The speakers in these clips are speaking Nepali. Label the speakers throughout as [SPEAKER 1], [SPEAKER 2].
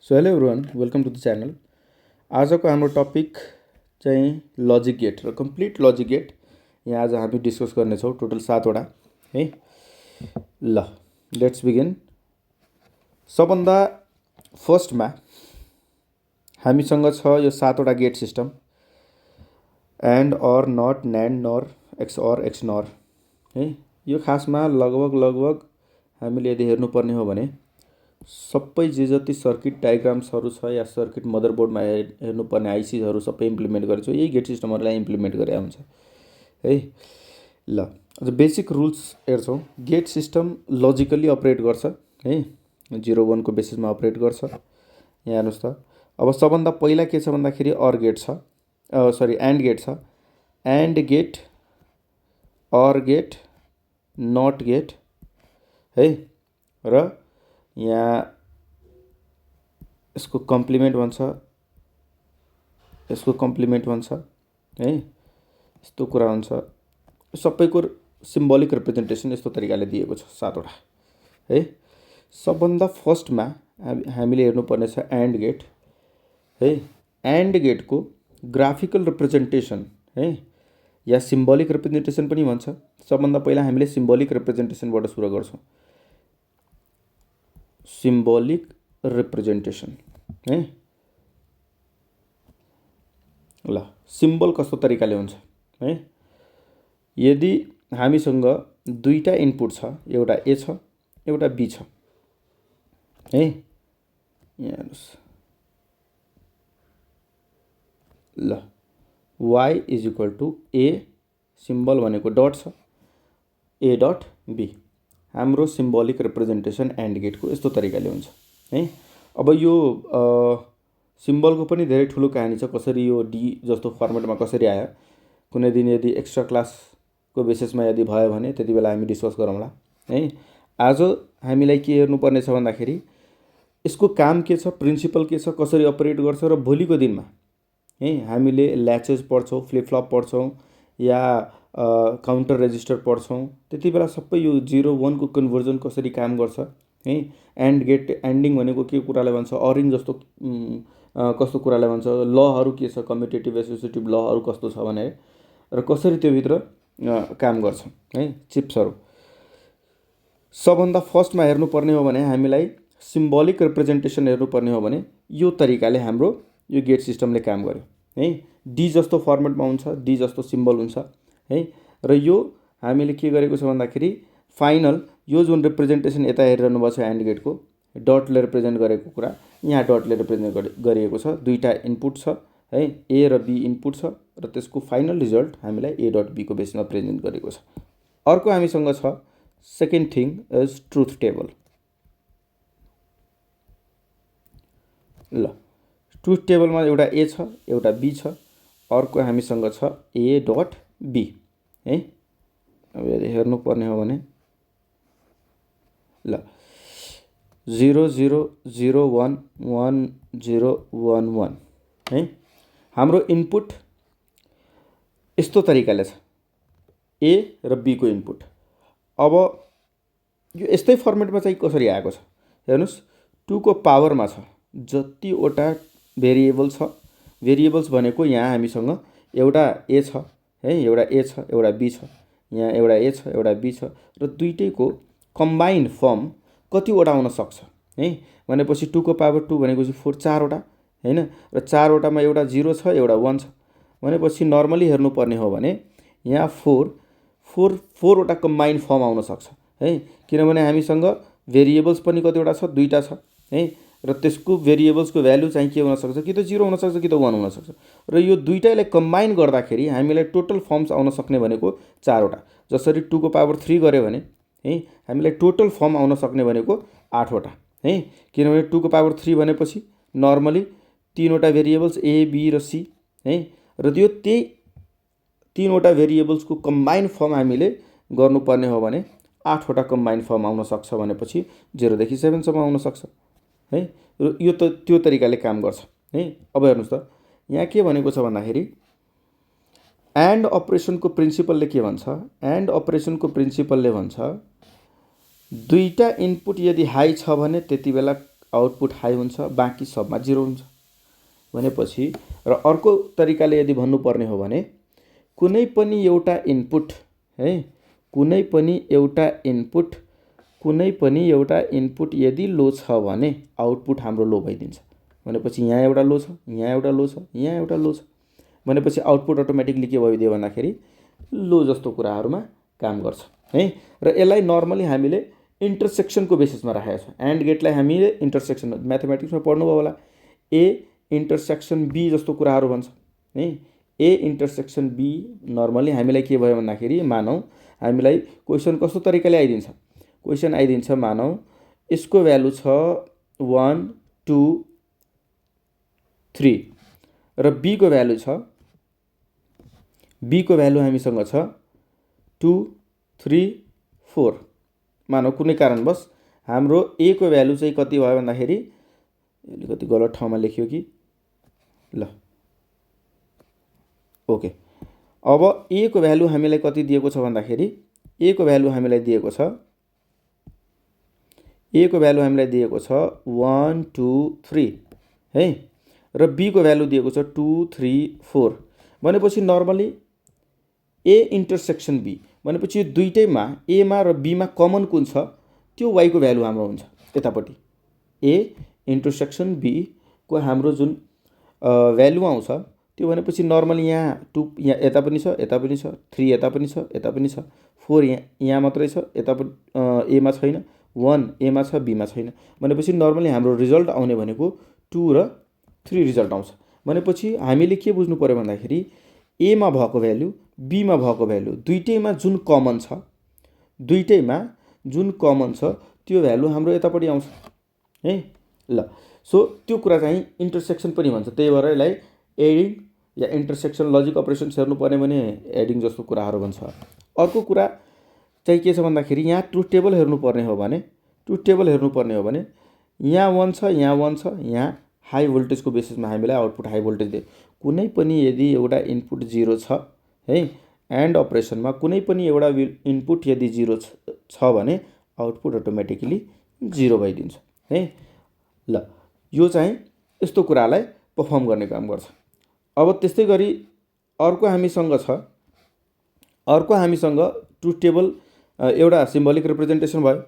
[SPEAKER 1] So hello everyone, welcome to the channel. आजको हाम्रो टपिक चाहिँ लजिक गेट र कम्प्लिट लजिक गेट यहाँ आज हामी डिस्कस गर्नेछौँ। टोटल 7वटा है। ल लेट्स बिगिन। सबभन्दा फर्स्टमा हामीसँग छ यो 7वटा gate system, and or not NAND NOR XOR XNOR है। यो खासमा लगभग हामीले यदि हेर्नुपर्ने हो भने सबै जे जति सर्किट डायग्राम्सहरू छ या सर्किट मदरबोर्डमा हेर्नुपर्ने आइसीहरू सबै इम्प्लिमेन्ट गरेको छ। यही गेट सिस्टमहरूलाई इम्प्लिमेन्ट गरे हुन्छ है। ल अझ बेसिक रुल्स हेर्छौँ। गेट सिस्टम लजिकल्ली अपरेट गर्छ है, 0-1 को बेसिसमा अपरेट गर्छ। यहाँ हेर्नुहोस् त, अब सबभन्दा पहिला के छ भन्दाखेरि अर गेट छ, एन्ड गेट छ। And gate, or gate, not gate है, र यहाँ यसको कम्प्लिमेन्ट भन्छ, यसको कम्प्लिमेन्ट भन्छ है। यस्तो कुरा हुन्छ। सबैको सिम्बोलिक रिप्रेजेन्टेसन यस्तो तरिकाले दिएको छ 7वटा है। सबभन्दा फर्स्टमा हामीले हेर्नुपर्ने छ एन्ड गेट है। एन्ड गेटको ग्राफिकल रिप्रेजेन्टेसन है या सिम्बोलिक रिप्रेजेन्टेसन पनि भन्छ। सबभन्दा पहिला हामीले सिम्बोलिक रिप्रेजेन्टेसनबाट सुरु गर्छौँ। सिम्बोलिक रिप्रेजेन्टेसन है। ल सिम्बल कस्तो तरिकाले हुन्छ है। यदि हामीसँग दुईटा इनपुट छ, एउटा ए छ एउटा बी छ है। यहाँ हेर्नुहोस्, ल y is equal to A, symbol भनेको डट छ, ए डट बी। हाम्रो सिम्बोलिक रिप्रेजेन्टेसन एन्ड गेटको यस्तो तरिकाले हुन्छ है। अब यो सिम्बलको पनि धेरै ठुलो कहानी छ, कसरी यो डी जस्तो फर्मेटमा कसरी आयो। कुनै दिन यदि एक्स्ट्रा क्लासको बेसिसमा यदि भयो भने त्यति बेला हामी डिस्कस गरौँला है। आज हामीलाई के हेर्नुपर्ने छ भन्दाखेरि यसको काम के छ, प्रिन्सिपल के छ, कसरी अपरेट गर्छ, र भोलिको दिनमा है हामीले ल्याचेस पढ्छौँ, फ्लिपफ्लप पढ्छौँ या काउन्टर रेजिस्टर पढ्छौँ, त्यति बेला सबै यो 0-1 को कन्भर्जन कसरी काम गर्छ है। एन्ड गेट, एन्डिङ भनेको के कुरालाई भन्छ, अरिङ जस्तो कस्तो कुरालाई भन्छ, लहरू के छ, कम्युटेटिभ एसोसिएटिभ लहरू कस्तो छ भने, र कसरी त्योभित्र काम गर्छ है चिप्सहरू। सबभन्दा फर्स्टमा हेर्नुपर्ने हो भने हामीलाई सिम्बोलिक रिप्रेजेन्टेसन हेर्नुपर्ने हो भने यो तरिकाले हाम्रो यो गेट सिस्टमले काम गर्यो है। डी जस्तो फर्मेटमा हुन्छ, डी जस्तो सिम्बल हुन्छ है। र यो हामीले के गरेको छ भन्दाखेरि फाइनल यो जुन रिप्रेजेन्टेसन यता हेरिरहनु भएको छ एन्ड गेटको डटले रिप्रेजेन्ट गरेको कुरा यहाँ डटले रिप्रेजेन्ट गरिएको छ। दुईटा इनपुट छ है, ए र बी इनपुट छ, र त्यसको फाइनल रिजल्ट हामीलाई ए डट बीको बेसमा प्रेजेन्ट गरेको छ। अर्को हामीसँग छ second thing is truth table. ल ट्रुथ टेबलमा एउटा ए छ एउटा बी छ, अर्को हामीसँग छ ए डट बी है। अब यदि हेर्नुपर्ने हो भने ल 0 0 0 1 1 0 1 1 है। हाम्रो इनपुट यस्तो तरिकाले छ, ए र बी को इनपुट। अब यो यस्तै फर्मेटमा चाहिँ कसरी आएको छ हेर्नुहोस्। 2 को पावरमा छ जतिवटा भेरिएबल छ। भेरिएबल्स भनेको यहाँ हामीसँग एउटा ए छ है, एउटा ए छ एउटा बी छ, यहाँ एउटा ए छ एउटा बी छ, र दुइटैको कम्बाइन्ड फर्म कतिवटा आउन सक्छ है भनेपछि 2 को पावर 2 भनेपछि 4, 4वटा हैन, र 4वटामा एउटा 0 छ एउटा 1 छ भनेपछि नर्मली हेर्नुपर्ने हो भने यहाँ 4वटा कम्बाइन्ड फर्म आउन सक्छ है। किनभने हामीसँग भेरिएबल्स पनि कतिवटा छ, दुईटा छ है, र त्यसको भेरिएबल्सको भ्यालु चाहिँ के हुन सक्छ, कि त 0 हुन सक्छ कि त 1 हुन सक्छ। र यो दुईटैलाई कम्बाइन गर्दाखेरि हामीलाई टोटल फर्म्स आउन सक्ने भनेको 4वटा। जसरी 2 को पावर 3 गऱ्यो भने है हामीलाई टोटल फर्म आउन सक्ने भनेको 8वटा है। किनभने 2 को पावर 3 भनेपछि नर्मली 3वटा भेरिएबल्स ए बी र सी है, र यो त्यही 3वटा भेरिएबल्सको कम्बाइन फर्म हामीले गर्नुपर्ने हो भने 8वटा कम्बाइन फर्म आउन सक्छ भनेपछि 0 देखि 7 सम्म आउन सक्छ है। र यो त त्यो तरिकाले काम गर्छ है। अब हेर्नुहोस् त, यहाँ के भनेको छ भन्दाखेरि एन्ड अपरेसनको प्रिन्सिपलले के भन्छ, एन्ड अपरेसनको प्रिन्सिपलले भन्छ दुईटा इनपुट यदि हाई छ भने त्यति बेला आउटपुट हाई हुन्छ, बाँकी सबमा 0 हुन्छ भनेपछि। र अर्को तरिकाले यदि भन्नुपर्ने हो भने कुनै पनि एउटा इनपुट है, कुनै पनि एउटा इनपुट यदि लो छ भने आउटपुट हाम्रो लो भइदिन्छ भनेपछि यहाँ एउटा लो छ, यहाँ एउटा लो छ, यहाँ एउटा लो छ भनेपछि आउटपुट अटोमेटिकली के भइदियो भन्दाखेरि लो जस्तो कुराहरुमा काम गर्छ है। र यसलाई नर्मली हामीले इन्टरसेक्सनको बेसिसमा राखेका छौँ। एन्ड गेटलाई हामीले इन्टरसेक्सन म्याथमेटिक्समा पढ्नुभयो होला, ए इन्टरसेक्सन बी जस्तो कुराहरु भन्छ है। ए इन्टरसेक्सन बी नर्मली हामीलाई के भयो भन्दाखेरि मानौ हामीलाई क्वेशन कस्तो तरिकाले आइदिन्छ, क्वेशन आइदिन्छ मानौ यसको भ्यालु छ 1 2 3 र बी को भ्यालु छ, बी को भ्यालु हामीसँग छ 2 3 4। मानौ कुनै कारणवश हाम्रो ए को भ्यालु चाहिँ कति भयो भन्दाखेरि अलिकति गलत ठाउँमा लेखियो कि ल ओके। अब ए को भ्यालु हामीलाई कति दिएको छ भन्दाखेरि ए को भ्यालु हामीलाई दिएको छ 1 2 3 है र बी को भ्यालु दिएको छ 2 3 4 भनेपछि नर्मली ए इन्टरसेक्सन बी भनेपछि यो दुईटैमा ए मा र बी मा कमन कुन छ त्यो y को भ्यालु हाम्रो हुन्छ यतापट्टि। ए इन्टरसेक्सन बी को हाम्रो जुन भ्यालु आउँछ त्यो भनेपछि नर्मली यहाँ 2 यहाँ यता पनि छ, यता पनि छ, 3 यता पनि छ, यता पनि छ, 4 यहाँ मात्रै छ, यता ए मा छैन, 1 ए मा छ, बी मा छैन भनेपछि नर्मली हाम्रो रिजल्ट आउने भनेको 2 र 3 रिजल्ट आउँछ भनेपछि हामीले के बुझ्नु पर्यो भन्दाखेरि ए मा भएको भ्यालु बी मा भएको भ्यालु दुईटैमा जुन कमन छ, दुईटैमा जुन कमन छ त्यो भ्यालु हाम्रो यतापट्टि आउँछ है। ल सो त्यो कुरा चाहिँ इन्टरसेक्सन पनि भन्छ, त्यही भएर यसलाई एडिङ या इन्टरसेक्सन लजिक अपरेसन्स हेर्नु पर्ने भने एडिङ जस्तो कुराहरु भन्छ। अर्को कुरा चाहिँ के छ भन्दाखेरि यहाँ ट्रुथ टेबल हेर्नु पर्ने हो भने यहाँ 1 छ, यहाँ 1 छ, यहाँ हाई भोल्टेजको बेसिसमा हामीलाई आउटपुट हाई भोल्टेज दियो। कुनै पनि यदि एउटा इनपुट 0 छ है, एन्ड अपरेसनमा कुनै पनि एउटा इनपुट यदि 0 छ भने आउटपुट अटोमेटिकली 0 भइदिन्छ है। ल यो चाहिँ यस्तो कुरालाई परफर्म गर्ने काम गर्छ। अब त्यस्तै गरी अर्को हामीसँग ट्रुथ टेबल एउटा सिम्बोलिक रिप्रेजेन्टेसन भयो।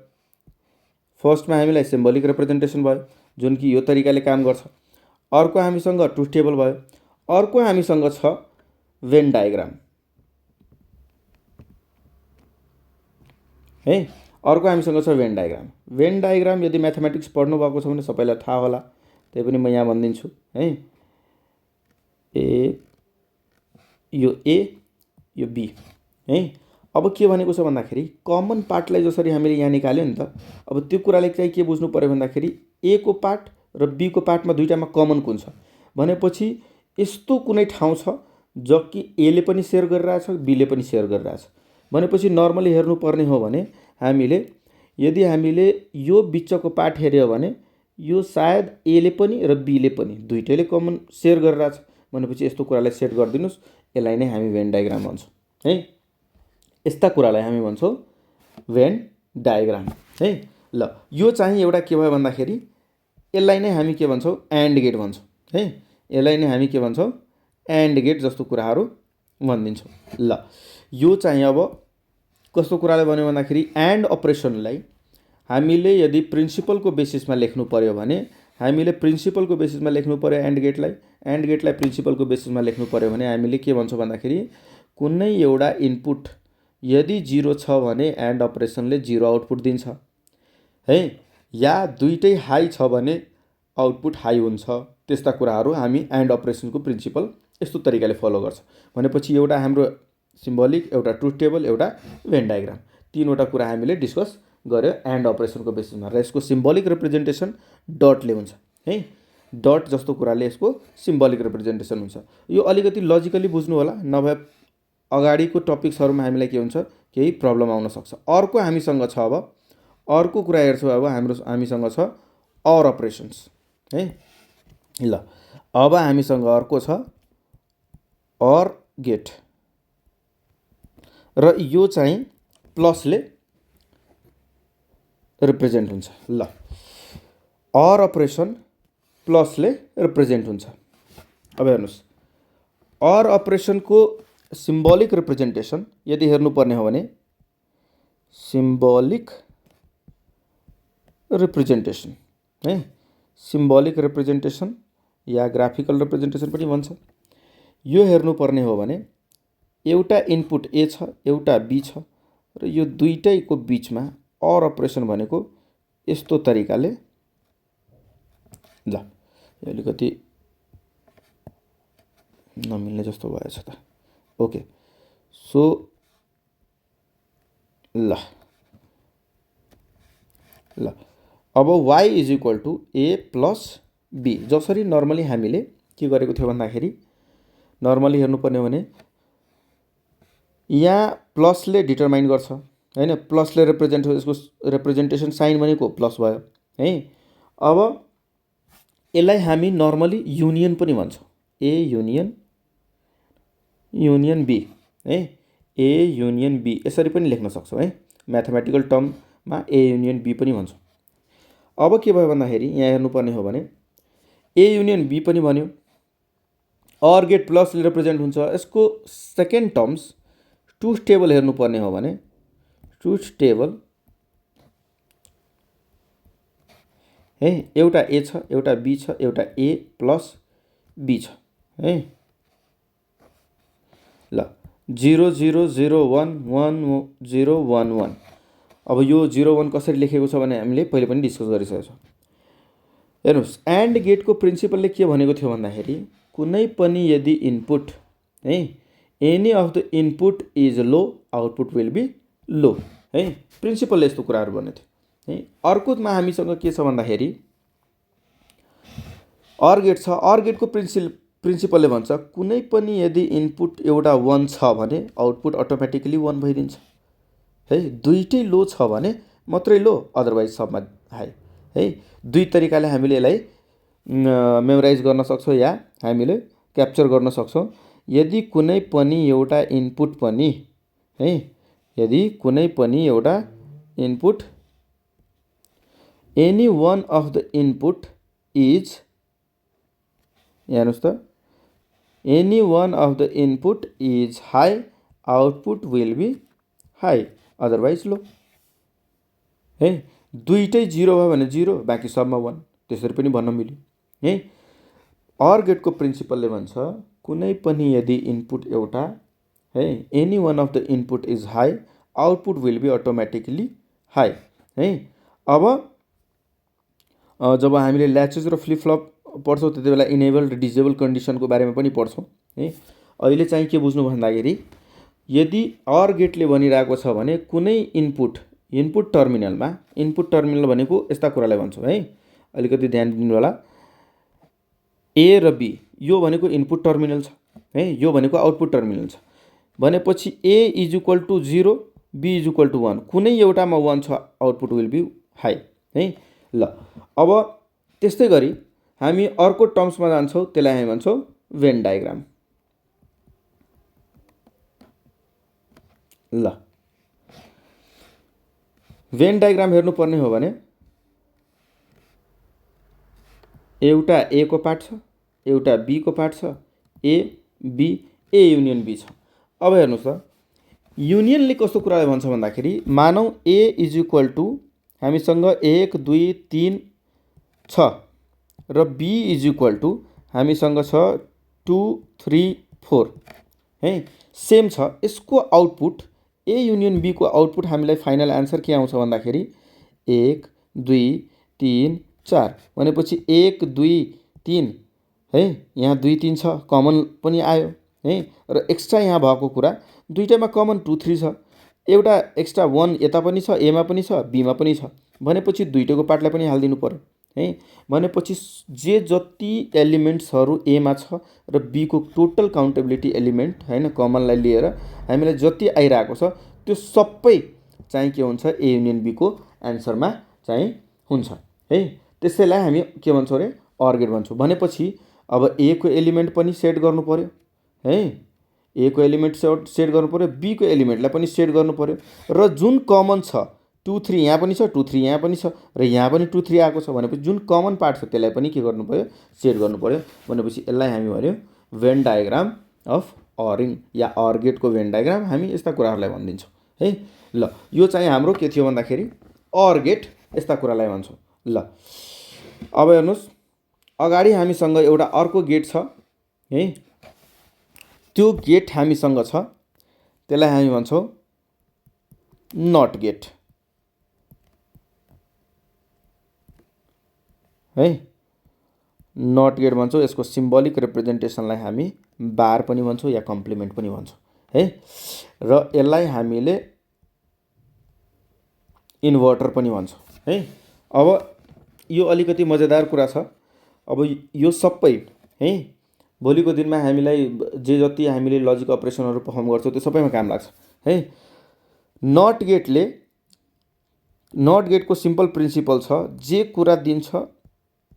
[SPEAKER 1] फर्स्टमा हामीलाई सिम्बोलिक रिप्रेजेन्टेसन भयो जुन कि यो तरिकाले काम गर्छ। अर्को हामीसँग ट्रुथ टेबल भयो। अर्को हामीसँग छ भेन डायग्राम है। अर्को हामीसँग छ भेन डायग्राम। भेन डायग्राम यदि म्याथमेटिक्स पढ्नु भएको छ भने सबैलाई थाहा होला, त्यही पनि म यहाँ भन्दिन्छु है। यो ए यो बी है। अब के भनेको छ भन्दाखेरि कमन पार्टलाई जसरी हामीले यहाँ निकाल्यो नि त, अब त्यो कुराले चाहिँ के बुझ्नु पर्यो भन्दाखेरि ए को पार्ट र बी को पार्टमा दुईटामा कमन कुन छ भनेपछि यस्तो कुनै ठाउँ छ जबकि ए ले पनि शेयर गरिरहेछ, बी ले पनि शेयर गरिरहेछ भनेपछि नर्मली हेर्नु पर्ने हो भने यदि हामीले यो बिचको पार्ट हेर्यो भने यो सायद ए ले पनि र बी ले पनि दुईटैले कमन शेयर गरिरहेछ भनेपछि यस्तो कुरालाई सेट गरिदिनुस्। यसलाई नै हामी भेन डायग्राम भन्छौँ है। यस्ता कुरालाई हामी भन्छौँ भेन डायग्राम है। ल यो चाहिँ एउटा के भयो भन्दाखेरि यसलाई नै हामी के भन्छौँ एन्ड गेट भन्छौँ है। यसलाई नै हामी के भन्छौँ एन्ड गेट जस्तो कुराहरू भनिदिन्छौँ। ल यो चाहिँ अब कस्तो कुराले भन्यो भन्दाखेरि एन्ड अपरेसनलाई हामीले यदि प्रिन्सिपलको बेसिसमा लेख्नु पर्यो भने हामीले प्रिन्सिपलको बेसिसमा लेख्नु पर्यो एन्ड गेटलाई प्रिन्सिपलको बेसिसमा लेख्नु पर्यो भने हामीले के भन्छौँ भन्दाखेरि कुनै एउटा इनपुट यदि 0 छ भने एन्ड अपरेसनले 0 आउटपुट दिन्छ है, या दुईटै हाई छ भने आउटपुट हाई हुन्छ। त्यस्ता कुराहरू हामी एन्ड अपरेसनको प्रिन्सिपल यस्तो तरिकाले फलो गर्छ भनेपछि एउटा हाम्रो सिम्बोलिक, एउटा ट्रुथ टेबल, एउटा भेन डायग्राम, तीनवटा कुरा हामीले डिस्कस गर्यो एन्ड अपरेसनको बेसिसमा। र यसको सिम्बोलिक रिप्रेजेन्टेसन डटले हुन्छ है। डट जस्तो कुराले यसको सिम्बोलिक रिप्रेजेन्टेसन हुन्छ। यो अलिकति लजिकली बुझ्नु होला, नभए अगाडिको टपिक्सहरुमा हामीलाई के हुन्छ केही प्रब्लम आउन सक्छ। अर्को हामीसँग छ, अब अर्को कुरा हेर्छौँ। अब हामीसँग छ अर अपरेसन्स है। ल अब हामीसँग अर्को छ अर गेट र यो चाहिँ प्लसले रिप्रेजेन्ट हुन्छ। ल अर अपरेसन प्लसले रिप्रेजेन्ट हुन्छ। अब हेर्नुहोस्, अर अपरेसनको सिम्बोलिक रिप्रेजेन्टेसन यदि हेर्नुपर्ने हो भने सिम्बोलिक रिप्रेजेन्टेसन है, सिम्बोलिक रिप्रेजेन्टेसन या ग्राफिकल रिप्रेजेन्टेसन पनि भन्छ। यो हेर्नुपर्ने हो भने एउटा इनपुट ए छ, एउटा बी छ र यो दुईटैको बीचमा अर अपरेसन भनेको यस्तो तरिकाले, ल यो अलिकति नमिल्ने जस्तो भएछ त। ओके, सो ल अब y is equal to A plus B, जसरी नर्मली हामीले के गरेको थियो भन्दाखेरि नर्मली हेर्नुपर्ने हो भने यहाँ प्लसले डिटरमाइन गर्छ हैन, प्लसले रिप्रेजेन्ट, यसको रिप्रेजेन्टेसन साइन भनेको प्लस भयो है। अब यसलाई हामी नर्मली युनियन पनि भन्छौँ, ए युनियन बी है, ए युनियन बी यसरी पनि लेख्न सक्छौँ है, म्याथमेटिकल टर्ममा ए युनियन बी पनि भन्छौँ। अब के भयो भन्दाखेरि यहाँ हेर्नुपर्ने हो भने ए युनियन बी पनि भन्यो, अर गेट प्लसले रिप्रेजेन्ट हुन्छ। यसको सेकेन्ड टर्म्स ट्रुथ टेबल हेर्नुपर्ने हो भने ट्रुथ टेबल है, एउटा ए छ, एउटा बी छ, एउटा ए प्लस बी छ है। ल 0 0 0 1 1 0 1 1, अब यो 0 1 कसरी लेखेको छ भने हामीले पहिले पनि डिस्कस गरिसकेको छौँ। हेर्नुहोस्, एन्ड गेटको प्रिन्सिपलले के भनेको थियो भन्दाखेरि कुनै पनि यदि इनपुट है, any of the input is low output will be low है, प्रिन्सिपलले यस्तो कुराहरू भनेको थियो है। अर्कोमा हामीसँग के छ भन्दाखेरि अर गेट छ, अर गेटको प्रिन्सिपलले भन्छ कुनै पनि यदि इनपुट एउटा 1 छ भने आउटपुट अटोमेटिकली 1 भइदिन्छ है। दुईटै लो छ भने मात्रै लो, अदरवाइज सबमा हाई है। दुई तरिकाले हामीले यसलाई मेमोराइज गर्न सक्छौँ या हामीले क्याप्चर गर्न सक्छौँ। यदि कुनै पनि एउटा इनपुट पनि है, यदि कुनै पनि एउटा input any one of the input is, हेर्नुहोस् त, any one of the input is high output will be high, otherwise low है। दुईटै 0 भयो भने 0, बाँकी सबमा 1, त्यसरी पनि भन्न मिल्यो है। अर गेटको प्रिन्सिपलले भन्छ कुनै पनि यदि इनपुट एउटा है, any one of the input is high output will be automatically high है। अब जब हामीले ल्याचेस र फ्लिप फ्लप पढ्छौँ त्यति बेला इनेबल र डिजेबल कन्डिसनको बारेमा पनि पढ्छौँ है। अहिले चाहिँ के बुझ्नु भन्दाखेरि यदि अर गेटले भनिरहेको छ भने कुनै इनपुट टर्मिनलमा, इनपुट टर्मिनल भनेको यस्ता कुरालाई भन्छौँ है, अलिकति ध्यान दिनु होला। ए र बी यो भनेको इनपुट टर्मिनल छ है, यो भनेको आउटपुट टर्मिनल छ भनेपछि A is equal to 0, B is equal to 1, कुनै एउटामा 1 छ आउटपुट विल बी हाई है। ल अब त्यस्तै गरी हामी अर्को टर्म्समा जान्छौँ, त्यसलाई हामी भन्छौँ भेन डायग्राम। ल भेन डायग्राम हेर्नुपर्ने हो भने एउटा ए को पार्ट छ, एउटा बी को पार्ट छ, A B, A union B छ। अब हेर्नुहोस् त, युनियनले कस्तो कुरालाई भन्छ भन्दाखेरि मानौँ ए इज इक्वल टु हामीसँग 1 2 3 छ र बी इज इक्वल टु हामीसँग छ 2 3 4 है, सेम छ। यसको आउटपुट ए युनियन बी को आउटपुट हामीलाई फाइनल एन्सर के आउँछ भन्दाखेरि 1 2 3 4 भनेपछि 1 2 3 है, यहाँ 2 3 छ, कमन पनि आयो है, र एक्स्ट्रा यहाँ भएको कुरा दुईटैमा कमन 2 3 छ, एउटा एक्स्ट्रा 1 यता पनि छ, एमा पनि छ, बीमा पनि छ भनेपछि दुईटैको पार्टलाई पनि हालिदिनु पर्यो है। भनेपछि जे जति एलिमेन्ट्सहरू एमा छ र बीको टोटल काउन्टेबिलिटी एलिमेन्ट हैन कमनलाई लिएर हामीलाई जति आइरहेको छ त्यो सबै चाहिँ के हुन्छ, ए युनियन बीको एन्सरमा चाहिँ हुन्छ है। त्यसैलाई हामी के भन्छौँ रे, अर गेट भन्छौँ। भनेपछि अब ए को एलिमेन्ट पनि सेट गर्नु पर्यो है, ए को एलिमेन्ट सेट गर्नु पर्यो, बी को एलिमेन्टलाई पनि सेट गर्नु पर्यो र जुन कमन छ 2 3 यहाँ पनि छ, 2 3 यहाँ पनि छ र यहाँ पनि 2 3 आएको छ भनेपछि जुन कमन पार्ट छ त्यसलाई पनि के गर्नु पर्यो, सेट गर्नु पर्यो। भनेपछि यसलाई हामी भन्यो भेन डायग्राम अफ अरिङ या अर गेटको भेन डायग्राम हामी यस्ता कुराहरूलाई भनिदिन्छौँ है। ल यो चाहिँ हाम्रो के थियो भन्दाखेरि अर गेट यस्ता कुरालाई भन्छौँ। ल अब हेर्नुहोस् अगाडि हामीसँग एउटा अर्को गेट छ है, त्यो गेट हामीसँग छ त्यसलाई हामी भन्छौँ नट गेट है, नट गेट भन्छौँ। यसको सिम्बोलिक रिप्रेजेन्टेसनलाई हामी बार पनि भन्छौँ या कम्प्लिमेन्ट पनि भन्छौँ है। र यसलाई हामीले इन्भर्टर पनि भन्छौँ है। अब यो अलिकति मजेदार कुरा छ। अब यो सबै है भोलिको दिनमा हामीलाई जे जति हामीले लजिक अपरेसनहरू पर्फर्म गर्छौँ त्यो सबैमा काम लाग्छ है। नट गेटको सिम्पल प्रिन्सिपल छ, जे कुरा दिन्छ,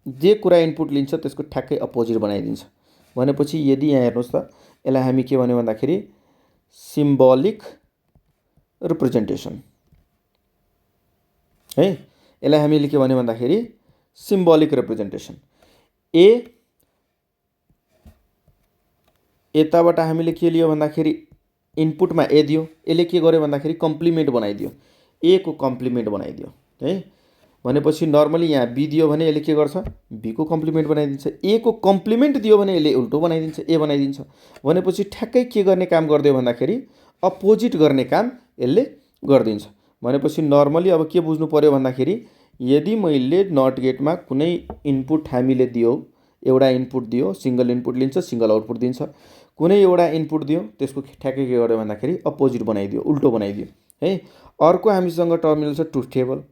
[SPEAKER 1] जे कुरा इनपुट लिन्छ त्यसको ठ्याक्कै अपोजिट बनाइदिन्छ। भनेपछि यदि यहाँ हेर्नुहोस् त यसलाई हामी के भन्यो भन्दाखेरि सिम्बोलिक रिप्रेजेन्टेसन है। यसलाई हामीले के भन्यो भन्दाखेरि सिम्बोलिक रिप्रेजेन्टेसन। यताबाट हामीले के लियो भन्दाखेरि इनपुटमा ए दियो, यसले के गर्यो भन्दाखेरि कम्प्लिमेन्ट बनाइदियो, ए को कम्प्लिमेन्ट बनाइदियो है। भनेपछि नर्मली यहाँ बी दियो भने यसले के गर्छ, बी को कम्प्लिमेन्ट बनाइदिन्छ। ए को कम्प्लिमेन्ट दियो भने यसले उल्टो बनाइदिन्छ, ए बनाइदिन्छ। भनेपछि ठ्याक्कै के गर्ने काम गरिदियो भन्दाखेरि अपोजिट गर्ने काम यसले गरिदिन्छ। भनेपछि नर्मली अब के बुझ्नु पर्यो भन्दाखेरि यदि मैले नट गेटमा कुनै इनपुट हामीले दियो, एउटा इनपुट दियो, सिंगल इनपुट लिन्छ, सिंगल आउटपुट दिन्छ। कुनै एउटा इनपुट दियो त्यसको ठ्याक्कै के गर्यो भन्दाखेरि अपोजिट बनाइदियो, उल्टो बनाइदियो है। अर्को हामीसँग टर्मिनल छ ट्रुथ टेबल।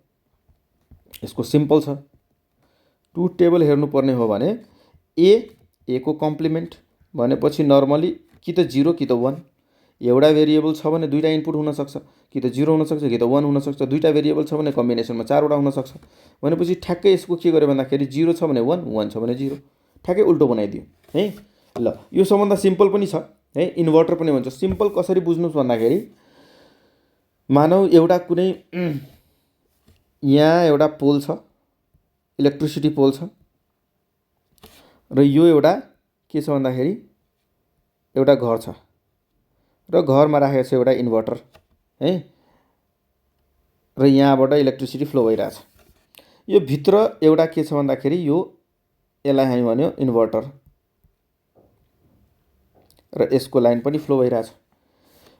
[SPEAKER 1] यसको सिम्पल छ, ट्रुथ टेबल हेर्नुपर्ने हो भने ए को कम्प्लिमेन्ट भनेपछि नर्मली कि त 0 कि त 1। एउटा भेरिएबल छ भने दुईटा इनपुट हुनसक्छ, कि त 0 हुनसक्छ कि त 1 हुनसक्छ। दुईटा भेरिएबल छ भने कम्बिनेसनमा 4वटा हुनसक्छ। भनेपछि ठ्याक्कै यसको के गर्यो भन्दाखेरि 0 छ भने 1, 1 छ भने 0, ठ्याक्कै उल्टो बनाइदियो है। ल यो सबभन्दा सिम्पल पनि छ है, इन्भर्टर पनि भन्छ। सिम्पल कसरी बुझ्नुहोस् भन्दाखेरि मानौ एउटा कुनै यहाँ एउटा पोल छ, इलेक्ट्रिसिटी पोल छ र यो एउटा के छ भन्दाखेरि एउटा घर छ र घरमा राखेको छ एउटा इन्भर्टर है र यहाँबाट इलेक्ट्रिसिटी फ्लो भइरहेछ। यो भित्र एउटा के छ भन्दाखेरि यो यसलाई हामी भन्यो इन्भर्टर र यसको लाइन पनि फ्लो भइरहेछ।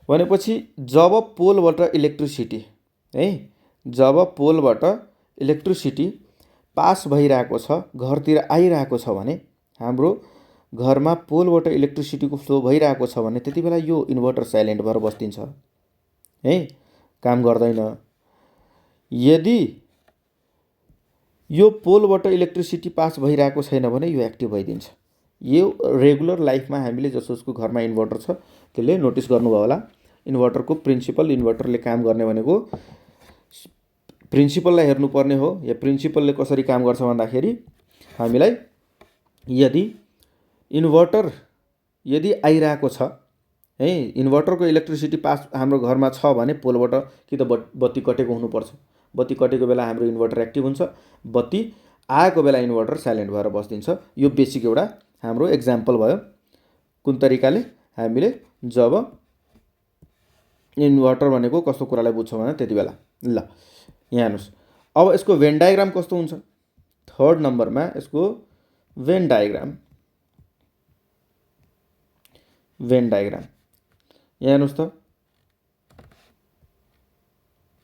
[SPEAKER 1] भनेपछि जब पोलबाट इलेक्ट्रिसिटी है, जब पोलबाट इलेक्ट्रिसिटी पास भइरहेको छ, घरतिर आइरहेको छ भने, हाम्रो घरमा पोलबाट इलेक्ट्रिसिटीको फ्लो भइरहेको छ भने त्यति बेला यो इन्भर्टर साइलेन्ट भएर बस्दिन्छ है, काम गर्दैन। यदि यो पोलबाट इलेक्ट्रिसिटी पास भइरहेको छैन भने यो एक्टिभ भइदिन्छ। यो रेगुलर लाइफमा हामीले जसोको घरमा इन्भर्टर छ त्यसले नोटिस गर्नुभयो होला। इन्भर्टरको प्रिन्सिपल, इन्भर्टरले काम गर्ने भनेको प्रिन्सिपललाई हेर्नुपर्ने हो। या प्रिन्सिपलले कसरी काम गर्छ भन्दाखेरि हामीलाई यदि इन्भर्टर यदि आइरहेको छ है, इन्भर्टरको इलेक्ट्रिसिटी पास हाम्रो घरमा छ भने पोलबाट कि त बत्ती कटेको हुनुपर्छ। बत्ती कटेको बेला हाम्रो इन्भर्टर एक्टिभ हुन्छ, बत्ती आएको बेला इन्भर्टर साइलेन्ट भएर बस्दिन्छ। यो बेसिक एउटा हाम्रो एक्जाम्पल भयो कुन तरिकाले हामीले जब इन्भर्टर भनेको कस्तो कुरालाई बुझ्छौँ भने त्यति बेला। ल यहाँ हेर्नुहोस् अब यसको भेन डायग्राम कस्तो हुन्छ। 3rd नम्बरमा यसको भेन डायग्राम यहाँ हेर्नुहोस् त,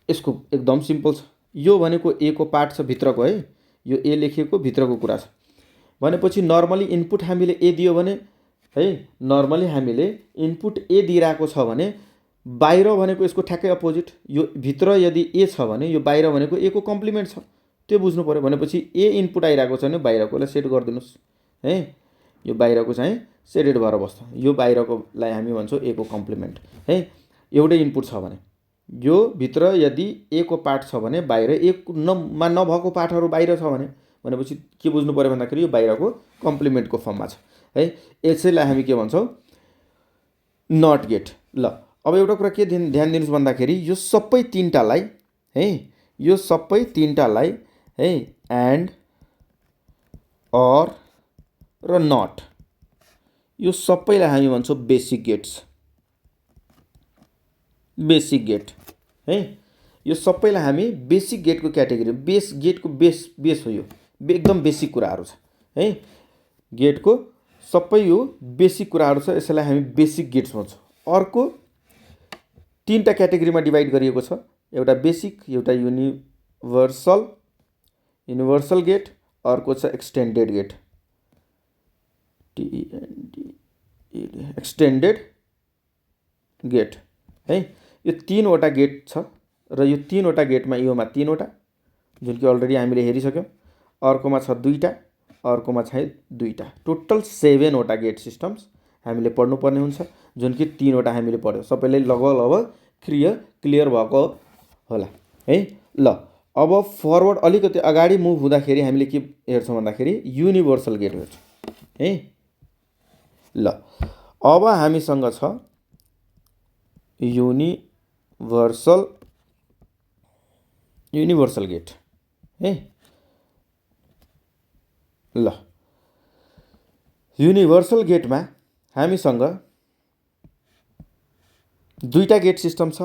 [SPEAKER 1] यसको एकदम सिम्पल छ। यो भनेको ए को पार्ट छ भित्रको है, यो ए लेखिएको भित्रको कुरा छ। भनेपछि नर्मली इनपुट हामीले ए दियो भने है, नर्मली हामीले इनपुट ए दिइरहेको छ भने बाहिर भनेको यसको ठ्याक्कै अपोजिट। यो भित्र यदि ए छ भने यो बाहिर भनेको ए को कम्प्लिमेन्ट छ, त्यो बुझ्नु पर्यो। भनेपछि ए इनपुट आइरहेको छ भने बाहिरकोलाई सेट गरिदिनुहोस् है, यो बाहिरको चाहिँ सेडेड भएर बस्छ। यो बाहिरकोलाई हामी भन्छौँ ए को कम्प्लिमेन्ट है। एउटै इनपुट छ भने यो भित्र यदि ए को पार्ट छ भने बाहिर ए मा नभएको पार्टहरू बाहिर छ भनेपछि के बुझ्नु पर्यो भन्दाखेरि यो बाहिरको कम्प्लिमेन्टको फर्ममा छ है। यसैलाई हामी के भन्छौँ नट गेट। ल अब एउटा कुरा के ध्यान दिनुहोस् भन्दाखेरि यो सबै 3टालाई है, यो सबै तीनटालाई है एन्ड अर र नट यो सबैलाई हामी भन्छौँ बेसिक गेट्स। बेसिक गेट है यो सबैलाई हामी बेसिक गेटको क्याटेगोरी बेस गेटको बेस हो यो एकदम बेसिक कुराहरू छ है गेटको सबै यो बेसिक कुराहरू छ यसैलाई हामी बेसिक गेट्स भन्छौँ। अर्को तीनटा क्याटेगोरीमा डिभाइड गरिएको छ एउटा बेसिक एउटा युनिभर्सल गेट अर्को छ एक्सटेन्डेड गेट एक्सटेन्डेड गेट है यो तीनवटा गेट छ र यो तीनवटा गेटमा योमा तीनवटा जुन कि अलरेडी हामीले हेरिसक्यौँ अर्कोमा छ दुईटा अर्कोमा छ दुईटा टोटल 7वटा गेट सिस्टम्स हामीले पढ्नुपर्ने हुन्छ जुन कि तीनवटा हामीले पढ्यौँ सबैले लगभग क्लियर भएको होला है। ल अब फरवर्ड अलिकति अगाडि मुभ हुँदाखेरि हामीले के हेर्छौँ भन्दाखेरि युनिभर्सल गेट हेर्छौँ है। ल अब हामीसँग छ युनिभर्सल गेट है। ल युनिभर्सल गेटमा हामीसँग दुईटा गेट सिस्टम छ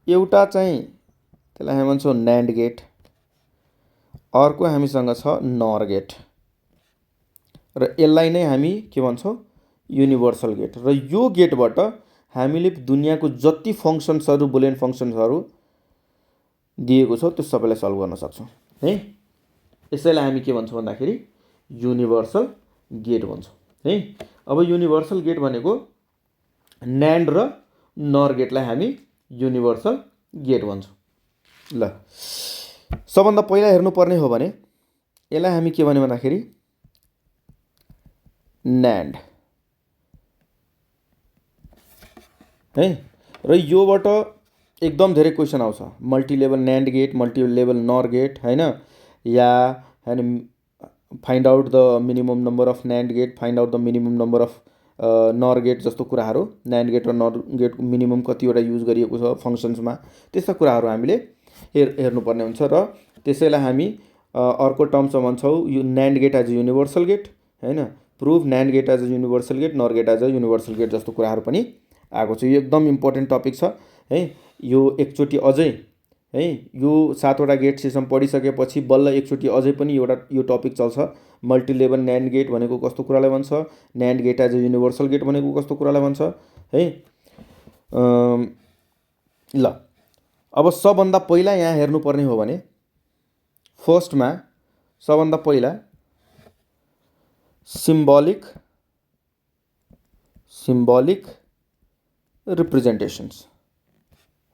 [SPEAKER 1] एउटा चाहिँ त्यसलाई हामी भन्छौँ न्यान्ड गेट अर्को हामीसँग छ नर गेट र यसलाई नै हामी के भन्छौँ युनिभर्सल गेट र यो गेटबाट हामीले दुनियाँको जति फङ्सन्सहरू बुलियन फङ्सन्सहरू दिएको छ त्यो सबैलाई सल्भ गर्न सक्छौँ है। यसैलाई हामी के भन्छौँ भन्दाखेरि युनिभर्सल गेट भन्छौँ है। अब युनिभर्सल गेट भनेको न्यान्ड र नर गेटलाई हामी युनिभर्सल गेट भन्छौँ। ल सबभन्दा पहिला हेर्नुपर्ने हो भने यसलाई हामी के भन्यो भन्दाखेरि न्यान्ड है र योबाट एकदम धेरै क्वेसन आउँछ मल्टिलेभल न्यान्ड गेट मल्टिलेभल नर गेट हैन या find out the minimum number of NAND gate find out the minimum number of NOR gate जस्तो कुराहरू न्यान्ड गेट र नर गेटको मिनिमम कतिवटा युज गरिएको छ फङ्सन्समा त्यस्ता कुराहरू हामीले हेर्नुपर्ने हुन्छ र त्यसैलाई हामी अर्को टर्म्समा भन्छौँ यो NAND gate as a universal gate हैन prove NAND gate as a universal gate NOR gate as a universal gate जस्तो कुराहरू पनि आएको छ। यो एकदम इम्पोर्टेन्ट टपिक छ है यो एकचोटि अझै है यो 7वटा गेट सिस्टम पढिसकेपछि बल्ल एकचोटि अझै पनि एउटा यो टपिक चल्छ मल्टिलेभल न्यान्ड गेट भनेको कस्तो कुरालाई भन्छ NAND gate as a universal gate भनेको कस्तो कुरालाई भन्छ है। ल अब सबभन्दा पहिला यहाँ हेर्नुपर्ने हो भने फर्स्टमा सबभन्दा पहिला सिम्बोलिक रिप्रेजेन्टेसन्स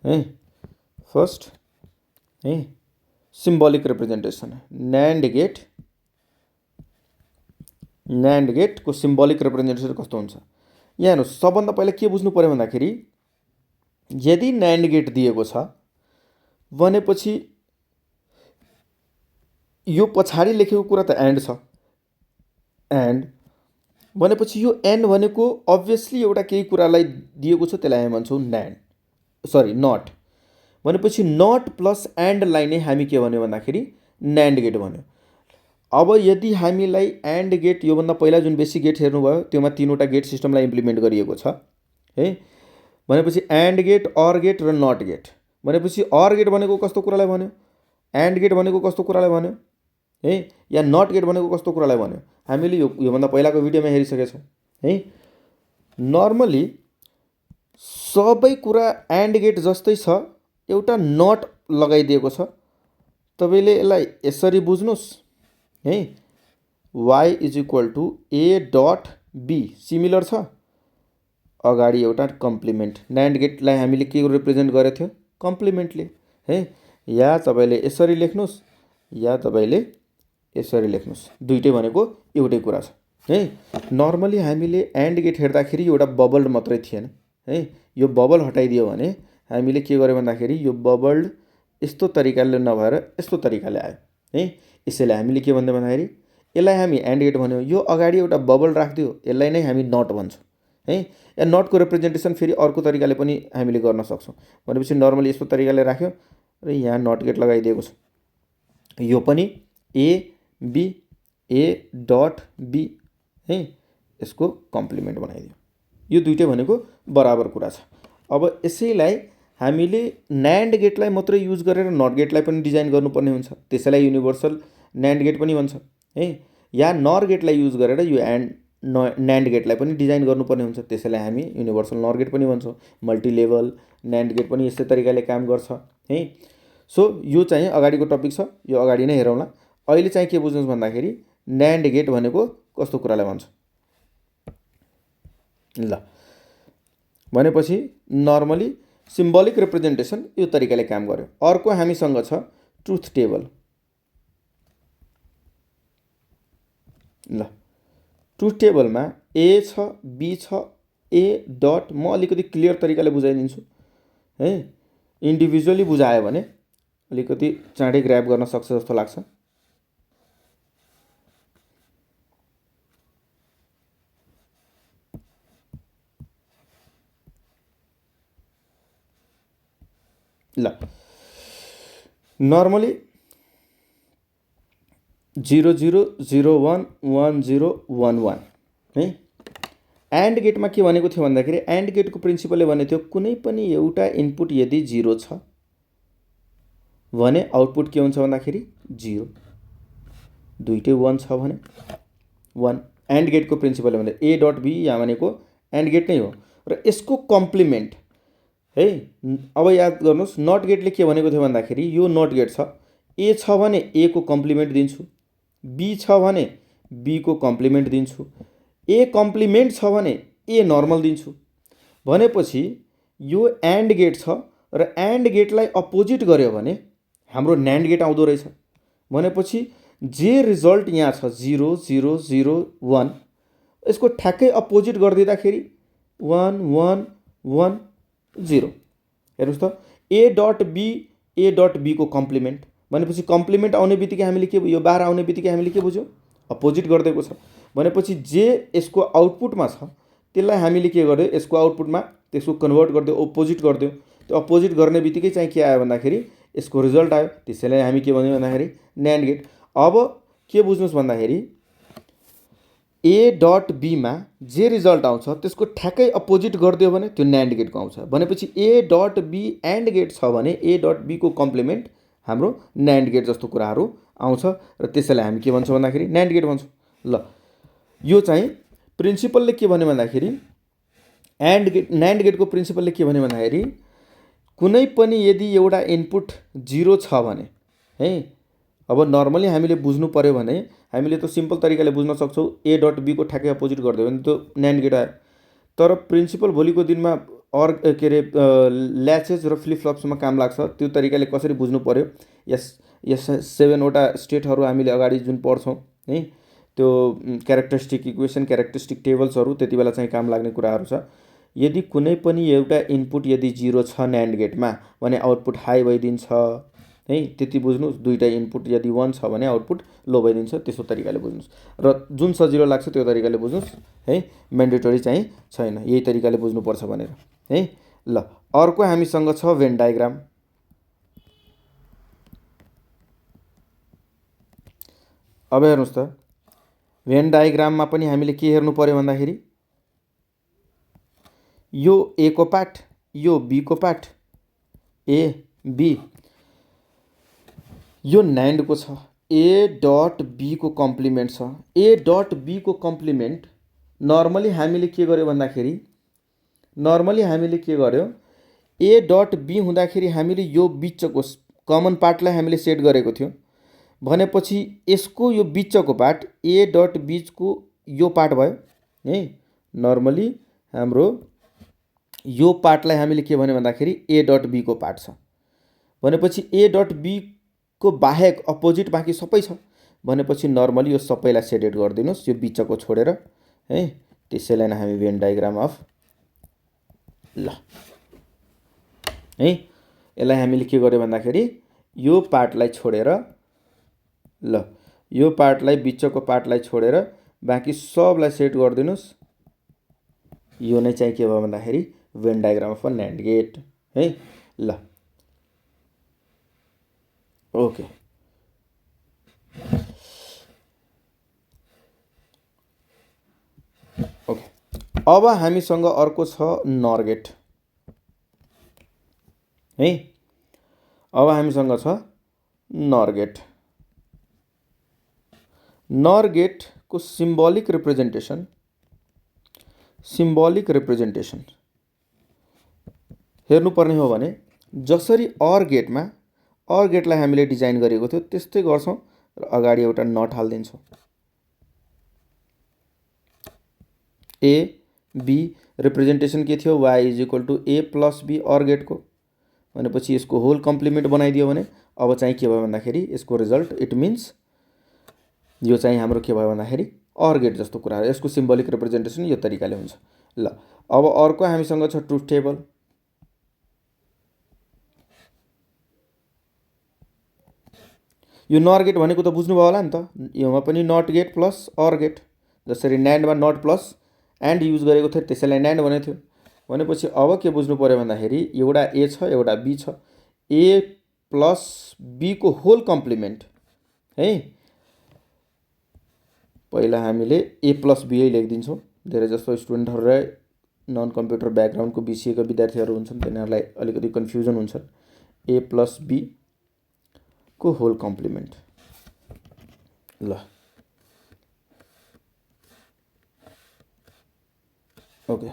[SPEAKER 1] है फर्स्ट है सिम्बोलिक रिप्रेजेन्टेसन न्यान्ड गेटको सिम्बोलिक रिप्रेजेन्टेसन कस्तो हुन्छ यहाँ हेर्नुहोस् सबभन्दा पहिला के बुझ्नु पर्यो भन्दाखेरि यदि न्यान्ड गेट दिएको छ भनेपछि यो पछाडि लेखेको कुरा त एन्ड छ एन्ड भनेपछि यो एन्ड भनेको अभियसली एउटा केही कुरालाई दिएको छ त्यसलाई हामी भन्छौँ नट भनेपछि नट प्लस एन्डलाई नै हामी के भन्यो भन्दाखेरि न्यान्ड गेट भन्यो। अब यदि हामीलाई एन्ड गेट योभन्दा पहिला जुन बेसिक गेट हेर्नुभयो त्योमा तीनवटा गेट सिस्टमलाई इम्प्लिमेन्ट गरिएको छ है भनेपछि एन्ड गेट अर गेट र नट गेट भनेपछि अर गेट भनेको कस्तो कुरालाई भन्यो एन्ड गेट भनेको कस्तो कुरालाई भन्यो है या नट गेट भनेको कस्तो कुरालाई भन्यो हामीले योभन्दा पहिलाको भिडियोमा हेरिसकेका छौँ है। नर्मली सबै कुरा एन्ड गेट जस्तै छ एउटा नट लगाइदिएको छ तपाईँले यसलाई यसरी बुझ्नुहोस् है y = a dot b similar छ अगाडि एउटा कम्प्लिमेन्ट न्यान्ड गेटलाई हामीले के रिप्रेजेन्ट गरेको थियो कम्प्लिमेन्टले है या तपाईँले यसरी लेख्नुहोस् या तपाईँले यसरी लेख्नुहोस् दुईटै भनेको एउटै कुरा छ है। नर्मली हामीले एन्ड गेट हेर्दाखेरि एउटा बबल्ड मात्रै थिएन है यो बबल हटाइदियो भने हामीले के गर्यो भन्दाखेरि यो बबल्ड यस्तो तरिकाले नभएर यस्तो तरिकाले आयो है। यसैले हामीले के भन्दै भन्दाखेरि यसलाई हामी एन्ड गेट भन्यो यो अगाडि एउटा बबल राखिदियो यसलाई नै हामी नट भन्छौँ है या नटको रिप्रेजेन्टेसन फेरि अर्को तरिकाले पनि हामीले गर्न सक्छौँ भनेपछि नर्मली यस्तो तरिकाले राख्यो र यहाँ नट गेट लगाइदिएको छ। यो पनि ए बी ए डट बी है, यसको कम्प्लिमेन्ट बनाइदियो। यो दुइटै भनेको बराबर कुरा छ। अब यसैलाई हामीले न्यान्ड गेटलाई मात्रै युज गरेर नट गेटलाई पनि डिजाइन गर्नुपर्ने हुन्छ, त्यसैलाई युनिभर्सल न्यान्ड गेट पनि भन्छ है। या नर गेटलाई युज गरेर यो न्यान्ड गेटलाई पनि डिजाइन गर्नुपर्ने हुन्छ, त्यसैलाई हामी युनिभर्सल नर गेट पनि भन्छौँ। मल्टिलेभल न्यान्ड गेट पनि यस्तै तरिकाले काम गर्छ है। सो यो चाहिँ अगाडिको टपिक छ, यो अगाडि नै हेरौँला। अहिले चाहिँ के बुझ्नुहोस् भन्दाखेरि न्यान्ड गेट भनेको कस्तो कुरालाई भन्छ। ल भनेपछि नर्मली सिम्बोलिक रिप्रेजेन्टेसन यो तरिकाले काम गर्यो। अर्को हामीसँग छ ट्रुथ टेबल। ल ट्रुथ टेबलमा ए छ बी छ ए डट, म अलिकति क्लियर तरिकाले बुझाइदिन्छु है। इन्डिभिजुअली बुझायो भने अलिकति चाँडै ग्र्याब गर्न सक्छ जस्तो लाग्छ। ल नर्मली 0 0 0 1 1 0 1 1 है। एन्ड गेटमा के भनेको थियो भन्दाखेरि एन्ड गेटको प्रिन्सिपलले भनेको थियो कुनै पनि एउटा इनपुट यदि 0 छ भने आउटपुट के हुन्छ भन्दाखेरि 0, दुइटै 1 छ भने 1। एन्ड गेटको प्रिन्सिपलले भने ए डट बी यहाँ भनेको एन्ड गेट नै हो र यसको कम्प्लिमेन्ट है। अब याद गर्नुहोस् नट गेटले के भनेको थियो भन्दाखेरि यो नट गेट छ, ए छ भने ए को कम्प्लिमेन्ट दिन्छु, बी छ भने बी को कम्प्लिमेन्ट दिन्छु, ए कम्प्लिमेन्ट छ भने ए नर्मल दिन्छु। भनेपछि यो एन्ड गेट छ र एन्ड गेटलाई अपोजिट गर्यो भने हाम्रो न्यान्ड गेट आउँदो रहेछ। भनेपछि जे रिजल्ट यहाँ छ 0 0 0 1, यसको ठ्याक्कै अपोजिट गरिदिँदाखेरि 1 1 1 0। हेर्नुहोस् त ए डट बी को कम्प्लिमेन्ट भनेपछि कम्प्लिमेन्ट आउने बित्तिकै हामीले के, यो 12 आउने बित्तिकै हामीले के बुझ्यौँ, अपोजिट गरिदिएको छ। भनेपछि जे यसको आउटपुटमा छ त्यसलाई हामीले के गर्यो, यसको आउटपुटमा त्यसको कन्भर्ट गरिदियो, अपोजिट गरिदियो। त्यो अपोजिट गर्ने बित्तिकै चाहिँ के आयो भन्दाखेरि यसको रिजल्ट आयो, त्यसैलाई हामी के भन्यौँ भन्दाखेरि न्यान्ड गेट। अब के बुझ्नुहोस् भन्दाखेरि ए डट बीमा जे रिजल्ट आउँछ त्यसको ठ्याक्कै अपोजिट गरिदियो भने त्यो न्यान्ड गेटको आउँछ। भनेपछि ए डट बी एन्ड गेट छ भने ए डट बीको कम्प्लिमेन्ट हाम्रो न्यान्ड गेट जस्तो कुराहरू आउँछ र त्यसैलाई हामी के भन्छौँ भन्दाखेरि न्यान्ड गेट भन्छौँ। ल यो चाहिँ प्रिन्सिपलले के भन्यो भन्दाखेरि न्यान्ड गेटको प्रिन्सिपलले के भन्यो भन्दाखेरि कुनै पनि यदि एउटा इनपुट 0 छ भने है। अब नर्मली हामीले बुझ्नु पर्यो भने हामीले त सिम्पल तरिकाले बुझ्न सक्छौँ, ए डट बीको ठ्याक्कै अपोजिट गरिदियो भने त्यो न्यान्ड गेट आयो। तर प्रिन्सिपल भोलिको दिनमा के अरे ल्याचेस र फ्लिप फ्लप्समा काम लाग्छ, त्यो तरिकाले कसरी बुझ्नु पर्यो। यस 7वटा स्टेटहरू हामीले अगाडि जुन पढ्छौँ है, त्यो क्यारेक्टरिस्टिक इक्वेसन क्यारेक्टरिस्टिक टेबल्सहरू त्यति बेला चाहिँ काम लाग्ने कुराहरू छ। यदि कुनै पनि एउटा इनपुट यदि 0 छ न्यान्ड गेटमा भने आउटपुट हाई भइदिन्छ है, त्यति बुझ्नुहोस्। दुईटा इनपुट यदि 1 छ भने आउटपुट लो भइदिन्छ, त्यस्तो तरिकाले बुझ्नुहोस् र जुन सजिलो लाग्छ त्यो तरिकाले बुझ्नुहोस् है। म्यान्डेटरी चाहिँ छैन, यही तरिकाले बुझ्नुपर्छ भनेर है। ल अर्को हामीसँग छ भेन डायग्राम। अब हेर्नुहोस् त भेन डायग्राममा पनि हामीले के हेर्नु पर्यो भन्दाखेरि यो ए को पार्ट, यो बी को पार्ट, ए बी, यो न्यान्ड को छ, ए डट बी को कम्प्लिमेन्ट छ। ए डट बी को कम्प्लिमेन्ट नर्मली हामीले के गर्यो भन्दाखेरि ए डट बी हुँदाखेरि हामीले यो बिचको कमन पार्टलाई हामीले सेट गरेको थियो। भनेपछि यसको यो बिचको पार्ट ए डट बीचको यो पार्ट भयो है। नर्मली हाम्रो यो पार्टलाई हामीले के भन्यो भन्दाखेरि ए डट बी को पार्ट छ। भनेपछि ए डट बी को बाहेक अपोजिट बाँकी सबै छ। भनेपछि नर्मली यो सबैलाई सेडेड गरिदिनुहोस् यो बिचको छोडेर है। त्यसैलाई नै हामी भेन डायग्राम अफ ल है, यसलाई हामीले के गर्यो भन्दाखेरि यो पार्टलाई छोडेर ल यो पार्टलाई बिचको पार्टलाई छोडेर बाँकी सबलाई सेट गरिदिनुहोस्। यो नै चाहिँ के भयो भन्दाखेरि van diagram of NAND get है। ल ओके, ओके। अब हामीसँग अर्को छ नर गेट है। अब हामीसँग छ नर गेट। नर गेटको सिम्बोलिक रिप्रेजेन्टेसन हेर्नुपर्ने हो भने जसरी अर गेटलाई हामीले डिजाइन गरेको थियो त्यस्तै गर्छौँ र अगाडि एउटा नट हाल्दिन्छौँ। ए बी रिप्रेजेन्टेसन के थियो, y is equal to A plus B or गेटको भनेपछि यसको होल कम्प्लिमेन्ट बनाइदियो भने अब चाहिँ के भयो भन्दाखेरि यसको रिजल्ट इट मिन्स यो चाहिँ हाम्रो के भयो भन्दाखेरि अर गेट जस्तो कुरा हो। यसको सिम्बोलिक रिप्रेजेन्टेसन यो तरिकाले हुन्छ। ल अब अर्को हामीसँग छ ट्रुथ टेबल। यो नर गेट भनेको त बुझ्नुभयो होला नि त, योमा पनि not gate plus or gate, जसरी न्यान्डमा नट प्लस एन्ड युज गरेको थियो त्यसैलाई न्यान्ड भनेको थियो। भनेपछि अब के बुझ्नु पर्यो भन्दाखेरि एउटा ए छ एउटा बी छ, ए प्लस बीको होल कम्प्लिमेन्ट है। पहिला हामीले ए प्लस बी लेखिदिन्छौँ। धेरै जस्तो स्टुडेन्टहरूलाई नन कम्प्युटर ब्याकग्राउन्डको बिसिएका विद्यार्थीहरू हुन्छन्, तिनीहरूलाई अलिकति कन्फ्युजन हुन्छ। ए प्लस बी को होल कम्प्लिमेन्ट। ल ओके,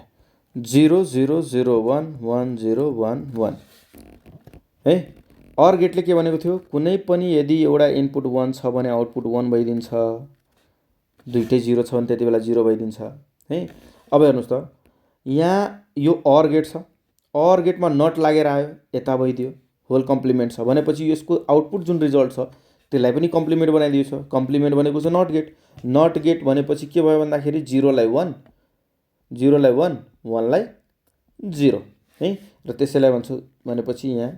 [SPEAKER 1] 0 0 0 1 1 0 1 1 है। अर गेटले के भनेको थियो, कुनै पनि यदि एउटा इनपुट 1 छ भने आउटपुट 1 भइदिन्छ, दुईटै 0 छ भने त्यति बेला 0 भइदिन्छ है। अब हेर्नुहोस् त, यहाँ यो अर गेट छ, अर गेटमा नट लागेर आयो, यता भइदियो, होल कम्प्लिमेन्ट छ भनेपछि यसको आउटपुट जुन रिजल्ट छ त्यसलाई पनि कम्प्लिमेन्ट बनाइदिएको छ। कम्प्लिमेन्ट भनेको छ नट गेट। नट गेट भनेपछि के भयो भन्दाखेरि 0 लाई 1, 0 लाई 1, 1 लाई 0 है, र त्यसैलाई भन्छु भनेपछि यहाँ।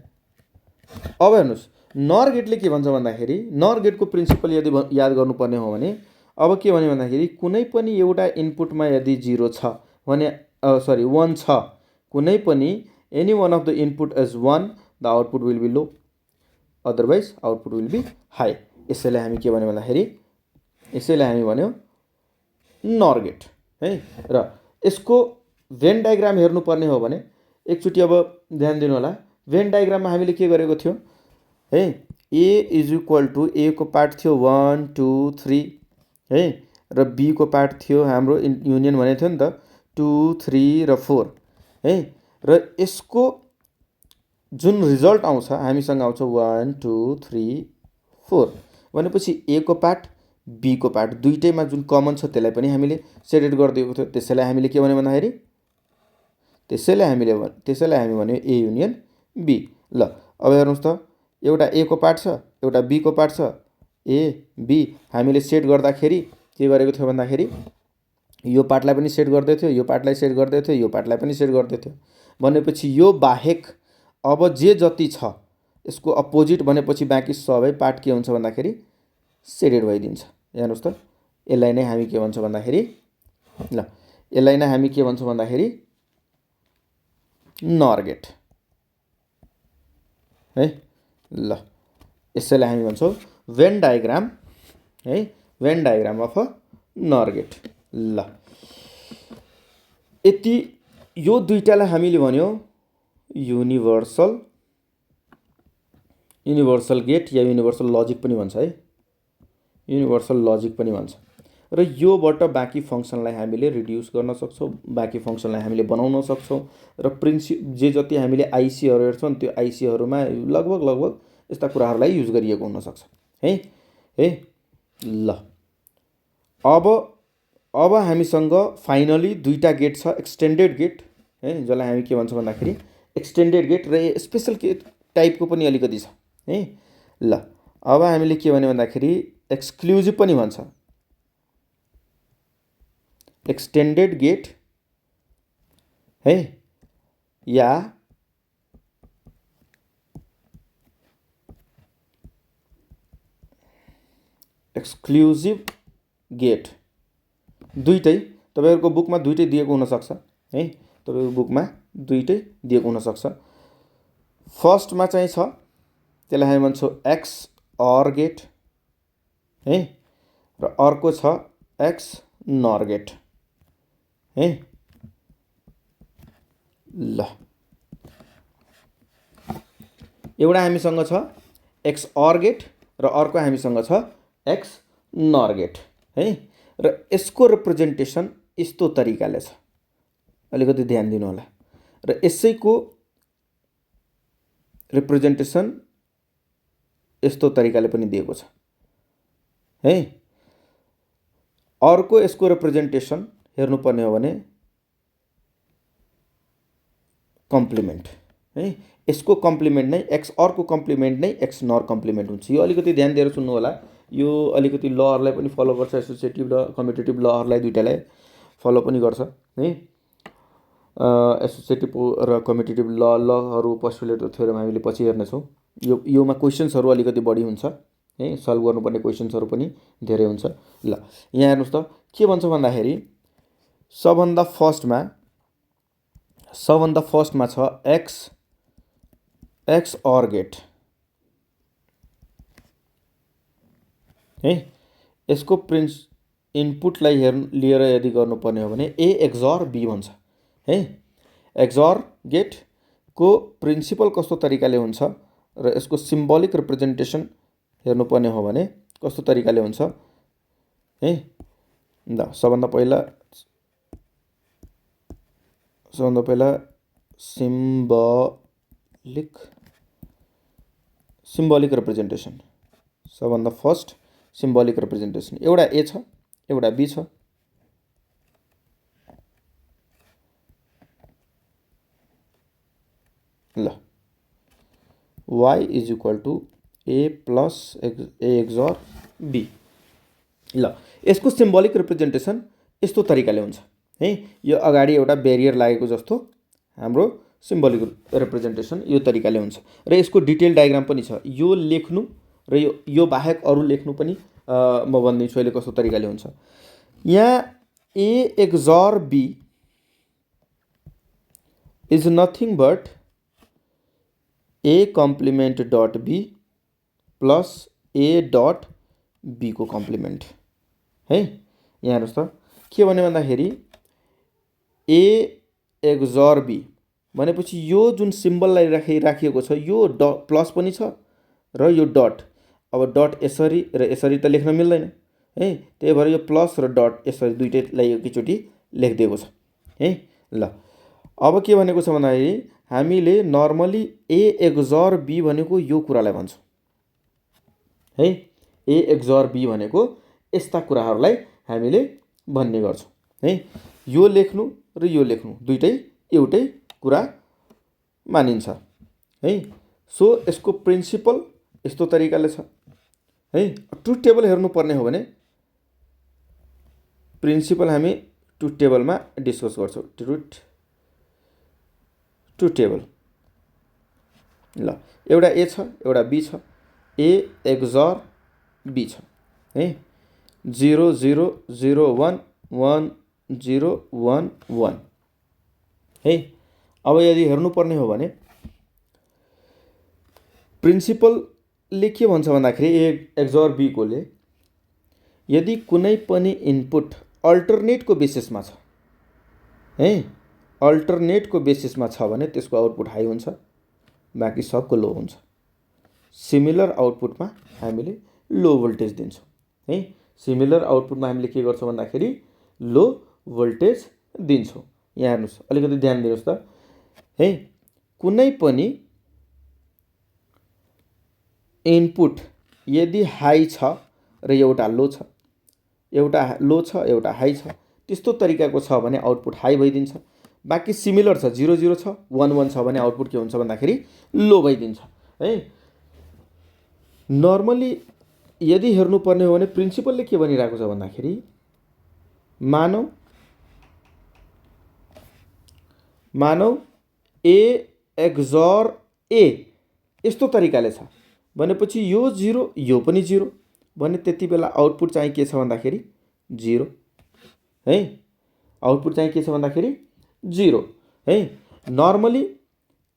[SPEAKER 1] अब हेर्नुहोस् नर गेटले के भन्छ भन्दाखेरि, नर गेटको प्रिन्सिपल यदि याद गर्नुपर्ने हो भने अब के भन्यो भन्दाखेरि कुनै पनि एउटा इनपुटमा यदि 0 छ भने 1 छ, कुनै पनि any one of the input is 1 the output will be low, otherwise output will be high. यसैलाई हामी के भन्यो भन्दाखेरि यसैलाई हामी भन्यो नर गेट है। र यसको भेन डायग्राम हेर्नुपर्ने हो भने एकचोटि अब ध्यान दिनु होला। भेन डायग्राममा हामीले के गरेको थियो है, ए इज इक्वल टु ए को पार्ट थियो 1 2 3 है, र बी को पार्ट थियो हाम्रो युनियन भनेको थियो नि त 2 3 र 4 है। र यसको जुन रिजल्ट आउँछ हामीसँग आउँछ 1 2 3 4 भनेपछि ए को पार्ट बी को पार्ट दुईटैमा जुन कमन छ त्यसलाई पनि हामीले सेडेड गरिदिएको थियो। त्यसैलाई हामीले के भन्यो भन्दाखेरि त्यसैलाई हामी भन्यो ए युनियन बी। ल अब हेर्नुहोस् त, एउटा ए को पार्ट छ एउटा बी को पार्ट छ, ए बी हामीले सेट गर्दाखेरि के गरेको थियो भन्दाखेरि यो पार्टलाई पनि सेट गर्दै थियो, यो पार्टलाई सेट गर्दै थियो, यो पार्टलाई पनि सेट गर्दै थियो। भनेपछि यो बाहेक अब जे जति छ यसको अपोजिट भनेपछि बाँकी सबै पार्ट के हुन्छ भन्दाखेरि सेडेड भइदिन्छ। हेर्नुहोस् त, यसलाई नै हामी के भन्छ भन्दाखेरि ल यसलाई नै हामी के भन्छौँ भन्दाखेरि नर गेट है। ल यसैलाई हामी भन्छौँ भेन डायग्राम है, Venn diagram of a nor gate. ल यति यो दुईटालाई हामीले भन्यो युनिभर्सल गेट या युनिभर्सल लजिक पनि भन्छ है, युनिभर्सल लजिक पनि भन्छ। र योबाट बाँकी फङ्सनलाई हामीले रिड्युस गर्न सक्छौँ, बाँकी फङ्सनलाई हामीले बनाउन सक्छौँ। र जे जति हामीले आइसीहरू हेर्छौँ त्यो आइसीहरूमा लगभग यस्ता कुराहरूलाई युज गरिएको हुनसक्छ है। ल अब हामीसँग फाइनली दुईटा गेट छ, एक्सटेन्डेड गेट है, जसलाई हामी के भन्छौँ भन्दाखेरि एक्सटेन्डेड गेट, र स्पेसल गेट टाइपको पनि अलिकति छ है। ल अब हामीले के भन्यो भन्दाखेरि एक्सक्लुजिभ पनि भन्छ, एक्सटेन्डेड गेट है, या एक्सक्लुजिभ गेट। दुईटै तपाईहरुको बुकमा दुईटै दिएको हुनसक्छ है, तपाईको बुकमा दुईटै दिएको हुनसक्छ। फर्स्टमा चाहिँ छ त्यसलाई हामी भन्छौँ एक्स अर गेट है, र अर्को छ एक्स नर गेट है। ल एउटा हामीसँग छ एक्स अर गेट र अर्को हामीसँग छ एक्स नर गेट है, र यसको रिप्रेजेन्टेसन यस्तो तरिकाले छ, अलिकति ध्यान दिनु होला। र यसैको रिप्रेजेन्टेसन यस्तो तरिकाले पनि दिएको छ है। अर्को यसको रिप्रेजेन्टेसन हेर्नुपर्ने हो भने कम्प्लिमेन्ट है, यसको कम्प्लिमेन्ट नै एक्स अर्को कम्प्लिमेन्ट नै एक्स नर कम्प्लिमेन्ट हुन्छ। यो अलिकति ध्यान दिएर सुन्नु होला, यो अलिकति लहरुलाई पनि फलो गर्छ, एसोसिएटिभ र कम्युटेटिभ लहरुलाई दुईटालाई फलो पनि गर्छ है। एसोसिएटिभ र कम्युटेटिभ लहरु पोस्टुलेट थ्योरम हामीले पछि हेर्नेछौँ। योमा क्वेसन्सहरु अलिकति बढी हुन्छ है, सल्भ गर्नुपर्ने क्वेसन्सहरु पनि धेरै हुन्छ। ल यहाँ हेर्नुस् त के भन्छ भन्दाखेरि सबभन्दा फर्स्टमा छ एक्स अर गेट है। यसको इनपुटलाई लिएर यदि गर्नुपर्ने हो भने ए एक्सअर बी भन्छ है। एक्सअर गेटको प्रिन्सिपल कस्तो तरिकाले हुन्छ र यसको सिम्बोलिक रिप्रेजेन्टेसन हेर्नुपर्ने हो भने कस्तो तरिकाले हुन्छ है। ल सबभन्दा पहिला सिम्बोलिक रिप्रेजेन्टेसन, सबभन्दा फर्स्ट सिम्बोलिक रिप्रेजेन्टेसन। एउटा ए छ, एउटा बी छ। ल y is equal to A plus A XOR B. ल यसको सिम्बोलिक रिप्रेजेन्टेसन यस्तो तरिकाले हुन्छ है। यो अगाडि एउटा बेरियर लागेको जस्तो हाम्रो सिम्बोलिक रिप्रेजेन्टेसन यो तरिकाले हुन्छ, र यसको डिटेल डायग्राम पनि छ। यो लेख्नु र यो बाहेक अरु लेख्नु पनि म भन्दिन्छु अहिले कस्तो तरिकाले हुन्छ। यहाँ A XOR B is nothing but A complement dot B plus A dot B को कम्प्लिमेन्ट है। यहाँ हेर्नुस् त के भन्यो भन्दाखेरि ए एक्सअर बी भनेपछि यो जुन सिम्बललाई राखिएको छ यो प्लस पनि छ र यो डट। अब डट यसरी र यसरी त लेख्न मिल्दैन है, त्यही भएर यो प्लस र डट यसरी दुईटैलाई एकैचोटि लेखिदिएको छ है। ल अब के भनेको छ भन्दाखेरि हामीले नर्मली ए एक्सअर बी भनेको यो कुरालाई भन्छौँ है। ए एक्सअर बी भनेको यस्ता कुराहरूलाई हामीले भन्ने गर्छौँ है। यो लेख्नु र यो लेख्नु दुईटै एउटै कुरा मानिन्छ है। सो यसको प्रिन्सिपल यस्तो तरिकाले छ है। ट्रुथ टेबल हेर्नुपर्ने हो भने प्रिन्सिपल हामी ट्रुथ टेबलमा डिस्कस गर्छौँ। ट्रुथ टेबल ल एउटा ए छ, एउटा बी छ, ए एक्सअर बी छ है। 0 0 0 1 1 0 1 1 है। अब यदि हेर्नुपर्ने हो भने प्रिन्सिपलले के भन्छ भन्दाखेरि ए एक्सअर बी कोले यदि कुनै पनि इनपुट अल्टरनेटको बेसिसमा छ है, अल्टरनेटको बेसिसमा छ भने त्यसको आउटपुट हाई हुन्छ, बाँकी सबको लो हुन्छ। सिमिलर आउटपुटमा हामीले लो भोल्टेज दिन्छौँ है। सिमिलर आउटपुटमा हामीले के गर्छौँ भन्दाखेरि लो भोल्टेज दिन्छौँ। यहाँ हेर्नुहोस्, अलिकति ध्यान दिनुहोस् त है। कुनै पनि इनपुट यदि हाई छ र एउटा लो छ, एउटा लो छ एउटा हाई छ, त्यस्तो तरिकाको छ भने आउटपुट हाई भइदिन्छ। बाँकी सिमिलर छ, 0 0 छ 1 1 छ भने आउटपुट के हुन्छ भन्दाखेरि लो भइदिन्छ है। नर्मली यदि हेर्नुपर्ने हो भने प्रिन्सिपलले के भनिरहेको छ भन्दाखेरि मानौ ए एक्सअर ए यस्तो तरिकाले छ भनेपछि यो 0 यो पनि 0 भने त्यति बेला आउटपुट चाहिँ के छ भन्दाखेरि 0 है। आउटपुट चाहिँ के छ भन्दाखेरि 0 है। नर्मली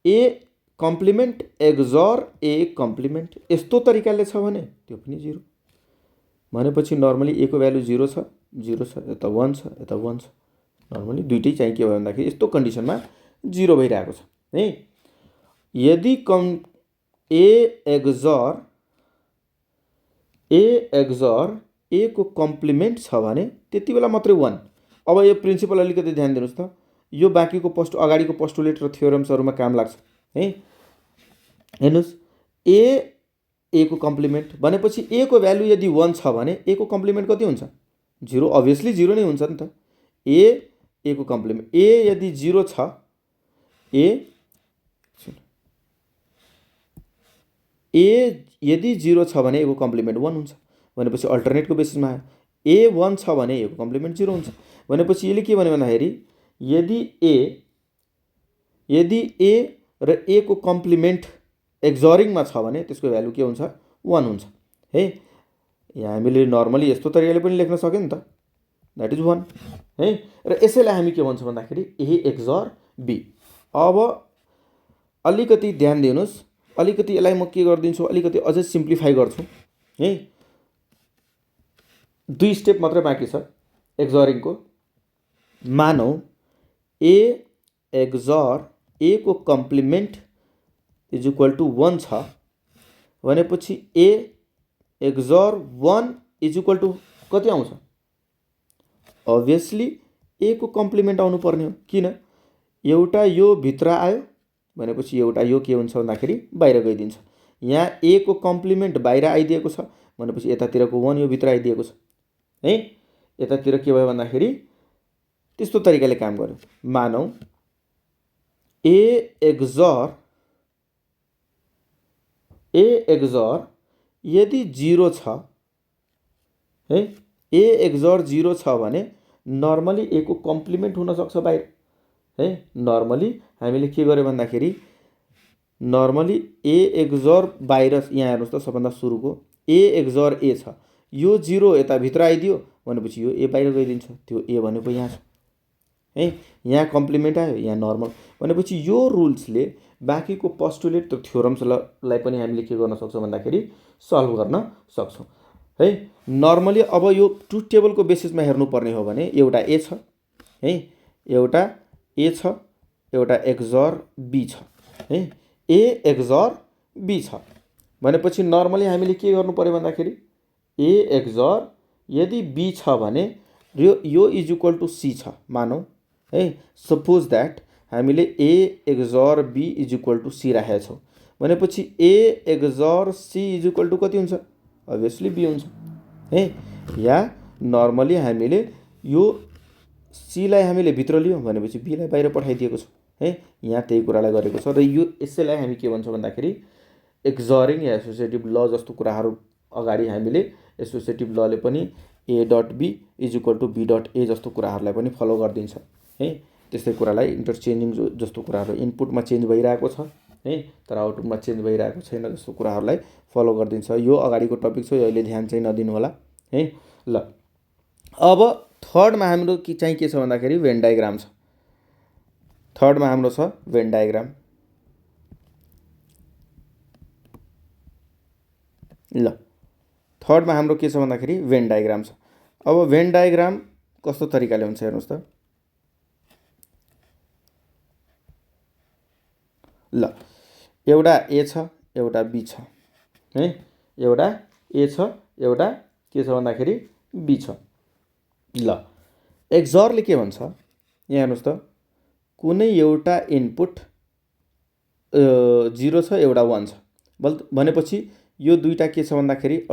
[SPEAKER 1] ए कम्प्लिमेन्ट एक्जर ए कम्प्लिमेन्ट यस्तो तरिकाले छ भने त्यो पनि 0 भनेपछि नर्मली ए को भ्यालु 0 छ यता 1 छ यता 1 छ नर्मली दुईटै चाहिँ के भयो भन्दाखेरि यस्तो कन्डिसनमा 0 भइरहेको छ है। यदि ए एक्जर ए को कम्प्लिमेन्ट छ भने त्यति बेला मात्रै 1। अब यो प्रिन्सिपल अलिकति ध्यान दिनुस् त, यो बाँकीको अगाडिको पोस्टुलेट र थ्योरम्सहरुमा काम लाग्छ है। हेर्नुस् ए को कम्प्लिमेन्ट भनेपछि ए को भ्यालु यदि 1 छ भने ए को कम्प्लिमेन्ट कति हुन्छ 0, अभियसली 0 नै हुन्छ नि त। ए को कम्प्लिमेन्ट ए यदि 0 छ ए यदि 0 छ भने ए को कम्प्लिमेन्ट 1 हुन्छ भनेपछि अल्टरनेटको बेसिसमा आयो। ए 1 छ भने ए को कम्प्लिमेन्ट 0 हुन्छ भनेपछि यसले के भन्यो भन्दाखेरि यदि ए र ए को कम्प्लिमेन्ट एक्जरिङमा छ भने त्यसको भ्यालु के हुन्छ 1 हुन्छ है। यहाँ हामीले नर्मली यस्तो तरिकाले पनि लेख्न सक्यो नि त, दैट इज 1 है। र यसैलाई हामी के भन्छौँ भन्दाखेरि ए एक्जर बी। अब अलिकति ध्यान दिनुस्, अलिकति यसलाई म के गर्दिन्छु अलिकति अझै सिम्प्लिफाई गर्छु है। 2 स्टेप मात्रै बाँकी छ एक्जरिङको। मानौ ए एक्जर ए को कम्प्लिमेन्ट इज इक्वल टु 1 छ भनेपछि ए एक्जर 1 इज इक्वल टु कति आउँछ, अभियसली ए को कम्प्लिमेन्ट आउनु पर्ने हो। किन, एउटा यो भित्र आयो भनेपछि एउटा यो के हुन्छ भन्दाखेरि बाहिर गइदिन्छ। यहाँ ए को कम्प्लिमेन्ट बाहिर आइदिएको छ भनेपछि यतातिरको 1 यो भित्र आइदिएको छ है। यतातिर के भयो भन्दाखेरि त्यस्तो तरिकाले काम गर्यो। मानौ ए एक्जर यदि 0 छ है, ए एक्जर 0 छ भने नर्मली ए को कम्प्लिमेन्ट हुन सक्छ बाहिर है। नर्मली हामीले के गर्यो भन्दाखेरि नर्मली ए एक्जर बाहिर, यहाँ हेर्नुस् त सबभन्दा सुरुको ए एक्जर ए छ, यो 0 यता भित्र आइदियो भनेपछि यो ए बाहिर गइदिन्छ, त्यो ए भनेको यहाँ छ है। यहाँ कम्प्लिमेन्ट आयो, यहाँ नर्मल भनेपछि यो रुल्सले बाँकीको पोस्टुलेट र थ्योरम्सलाई पनि हामीले के गर्न सक्छौँ भन्दाखेरि सल्भ गर्न सक्छौँ है। नर्मली अब यो ट्रुथ टेबलको बेसिसमा हेर्नुपर्ने हो भने एउटा ए छ है, एउटा ए छ, एउटा एक्जर बी छ है। ए एक्जर बी छ भनेपछि नर्मली हामीले के गर्नु पर्यो भन्दाखेरि ए एक्जर यदि बी छ भने यो इज इक्वल टु सी छ मानौ है। सपोज द्याट हामीले A XOR B is equal to C राखेका छौँ भनेपछि A XOR C is equal to कति हुन्छ, अभियसली बी हुन्छ है। या नर्मली हामीले यो सीलाई हामीले भित्र लियौँ भनेपछि बीलाई बाहिर पठाइदिएको छ है। यहाँ त्यही कुरालाई गरेको छ र यो यसैलाई हामी के भन्छौँ भन्दाखेरि एक्जरिङ या एसोसिएटिभ ल जस्तो कुराहरू अगाडि हामीले एसोसिएटिभ लले पनि A dot B is equal to B dot A जस्तो कुराहरूलाई पनि फलो गरिदिन्छ है। त्यस्तै कुरालाई इन्टरचेन्जिङ जस्तो कुराहरू इनपुटमा चेन्ज भइरहेको छ है तर आउटपुटमा चेन्ज भइरहेको छैन जस्तो कुराहरूलाई फलो गरिदिन्छ। यो अगाडिको टपिक छ, यो अहिले ध्यान चाहिँ नदिनु होला है। ल अब थर्डमा हाम्रो चाहिँ के छ भन्दाखेरि भेन डायग्राम छ। थर्डमा हाम्रो छ भेन डायग्राम। ल थर्डमा हाम्रो के छ भन्दाखेरि भेन डायग्राम छ। अब भेन डायग्राम कस्तो तरिकाले हुन्छ हेर्नुस् त। ल एउटा ए छ, एउटा बी छ है, एउटा ए छ, एउटा के छ भन्दाखेरि बी छ। ल एक्जरले के भन्छ यहाँ हेर्नुस् त, कुनै एउटा इनपुट 0 छ, एउटा 1 छ भनेपछि यो दुईटा के छ भन्दाखेरि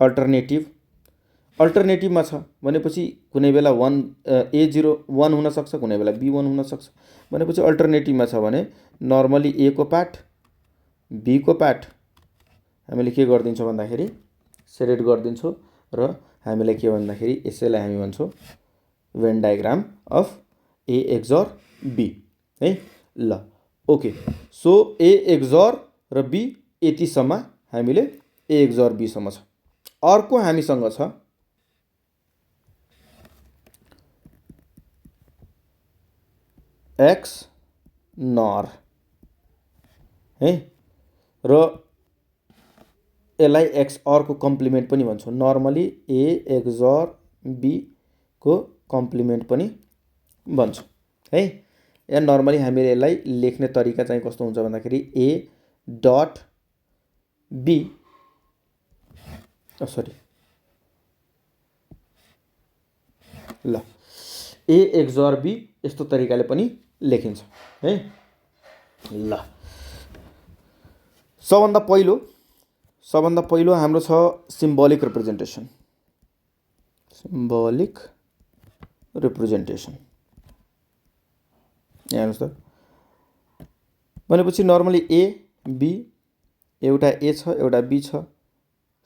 [SPEAKER 1] अल्टरनेटिभमा छ भनेपछि कुनै बेला A0 1 हुन सक्छ, कुनै बेला B1 हुन सक्छ भनेपछि अल्टरनेटिभमा छ भने नर्मली ए को पार्ट बी को पार्ट हामीले के गरिदिन्छौँ भन्दाखेरि सेलेक्ट गरिदिन्छौँ र हामीले के भन्दाखेरि यसैलाई हामी भन्छौँ Venn diagram of A XOR B है। ल ओके, सो ए एक्जर र बी यतिसम्म हामीले ए एक्जर बी सम्म छ। अर्को हामीसँग छ एक्स नर है र यसलाई XOR को कम्प्लिमेन्ट पनि भन्छौँ। नर्मली A XOR B को कम्प्लिमेन्ट पनि भन्छौँ है। या नर्मली हामीले यसलाई लेख्ने तरिका चाहिँ कस्तो हुन्छ भन्दाखेरि A डट B सरी ल A XOR B यस्तो तरिकाले पनि लेखिन्छ है। ल सबभन्दा पहिलो हाम्रो छ सिम्बोलिक रिप्रेजेन्टेसन। सिम्बोलिक रिप्रेजेन्टेसन यहाँ हेर्नुहोस् त भनेपछि नर्मली A B एउटा A छ एउटा B छ।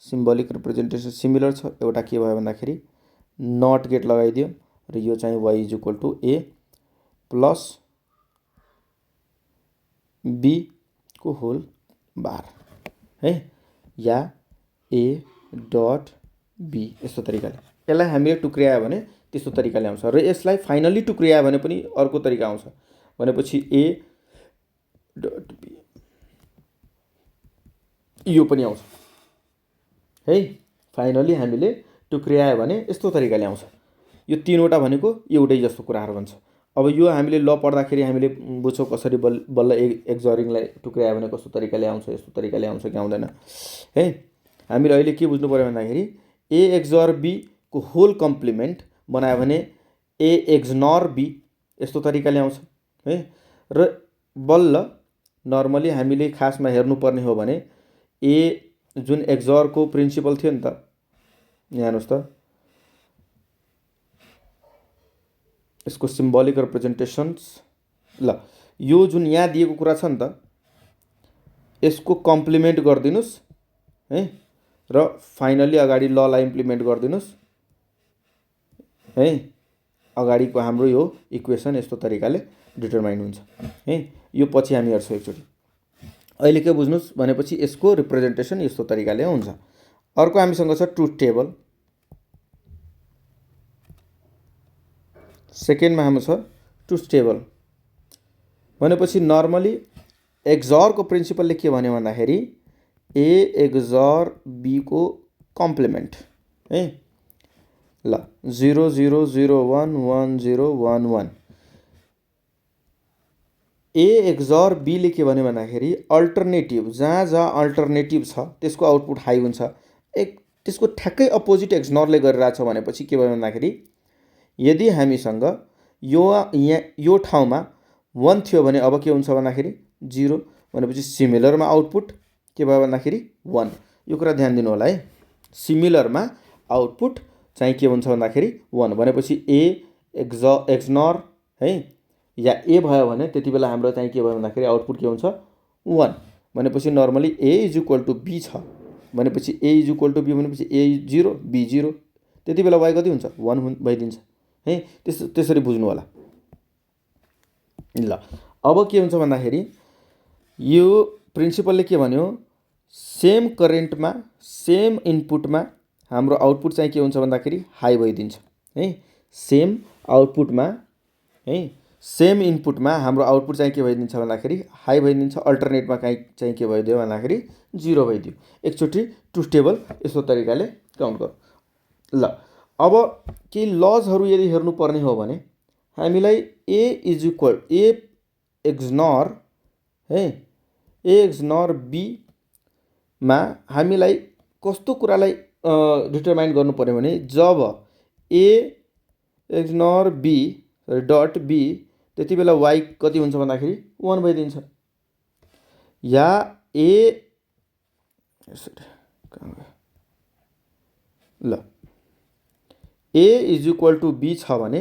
[SPEAKER 1] सिम्बोलिक रिप्रेजेन्टेसन सिमिलर छ। एउटा के भयो भन्दाखेरि नट गेट लगाइदियो र यो चाहिँ y is equal to A plus B को होल बार है या A डट B यस्तो तरिकाले। यसलाई हामीले टुक्र्यायो भने त्यस्तो तरिकाले आउँछ र यसलाई फाइनली टुक्र्यायो भने पनि अर्को तरिका आउँछ भनेपछि A डट B यो पनि आउँछ है। फाइनली हामीले टुक्र्यायो भने यस्तो तरिकाले आउँछ। यो तीनवटा भनेको एउटै जस्तो कुराहरू भन्छ। अब यो हामीले ल पढ्दाखेरि हामीले बुझ्छौँ कसरी बल्ल एक्जरिङलाई टुक्र्यायो भने कस्तो तरिकाले आउँछ, यस्तो तरिकाले आउँछ कि आउँदैन है। हामीले अहिले के बुझ्नु पर्यो भन्दाखेरि A XOR B को होल कम्प्लिमेन्ट बनायो भने A XNOR B यस्तो तरिकाले आउँछ है। र बल्ल नर्मली हामीले खासमा हेर्नुपर्ने हो भने A जुन XOR को प्रिन्सिपल थियो नि त यहाँ हेर्नुहोस् त यसको सिम्बोलिक रिप्रेजेन्टेसन्स। ल यो जुन यहाँ दिएको कुरा छ नि त यसको कम्प्लिमेन्ट गरिदिनुस् है र फाइनली अगाडि ललाई इम्प्लिमेन्ट गरिदिनुस् है। अगाडिको हाम्रो यो इक्वेसन यस्तो तरिकाले डिटरमाइन हुन्छ है। यो पछि हामी हेर्छौँ एकचोटि। अहिले के बुझ्नुस् भनेपछि यसको रिप्रेजेन्टेसन यस्तो तरिकाले हुन्छ। अर्को हामीसँग छ ट्रुथ टेबल। सेकेन्डमा हाम्रो छ ट्रुथ टेबल भनेपछि नर्मली XOR को प्रिन्सिपलले के भन्यो भन्दाखेरि A XOR B को कम्प्लिमेन्ट है। ल 0 0 0 1 1 0 1 1 A XOR B ले के भन्यो भन्दाखेरि अल्टरनेटिभ जहाँ जहाँ अल्टरनेटिभ छ त्यसको आउटपुट हाई हुन्छ। त्यसको ठ्याक्कै अपोजिट XNORले गरिरहेछ भनेपछि के भयो भन्दाखेरि यदि हामीसँग यो ठाउँमा 1 थियो भने अब के हुन्छ भन्दाखेरि 0 भनेपछि सिमिलरमा आउटपुट के भयो भन्दाखेरि 1। यो कुरा ध्यान दिनु होला है। सिमिलरमा आउटपुट चाहिँ के हुन्छ भन्दाखेरि 1 भनेपछि A XNOR है या A भयो भने त्यति बेला हाम्रो चाहिँ के भयो भन्दाखेरि आउटपुट के हुन्छ 1 भनेपछि normally A is equal to B छ भनेपछि A is equal to B भनेपछि A 0 B 0 त्यति बेला y कति हुन्छ 1 भइदिन्छ है। त्यसरी बुझ्नु होला। ल अब के हुन्छ भन्दाखेरि यो प्रिन्सिपलले के भन्यो सेम करेन्टमा सेम इनपुटमा हाम्रो आउटपुट चाहिँ के हुन्छ भन्दाखेरि हाई भइदिन्छ है। सेम आउटपुटमा है सेम इनपुटमा हाम्रो आउटपुट चाहिँ के भइदिन्छ भन्दाखेरि हाई भइदिन्छ। अल्टरनेटमा चाहिँ के भइदियो भन्दाखेरि 0 भइदियो। एकचोटि ट्रुथ टेबल यस्तो तरिकाले काउन्ट गरौँ। ल अब केही लजहरू यदि हेर्नुपर्ने हो भने हामीलाई A XNOR है A XNOR B मा हामीलाई कस्तो कुरालाई डिटरमाइन गर्नु पर्यो भने जब A XNOR B dot B त्यति बेला y कति हुन्छ भन्दाखेरि 1 भइदिन्छ या ल A is equal to B छ भने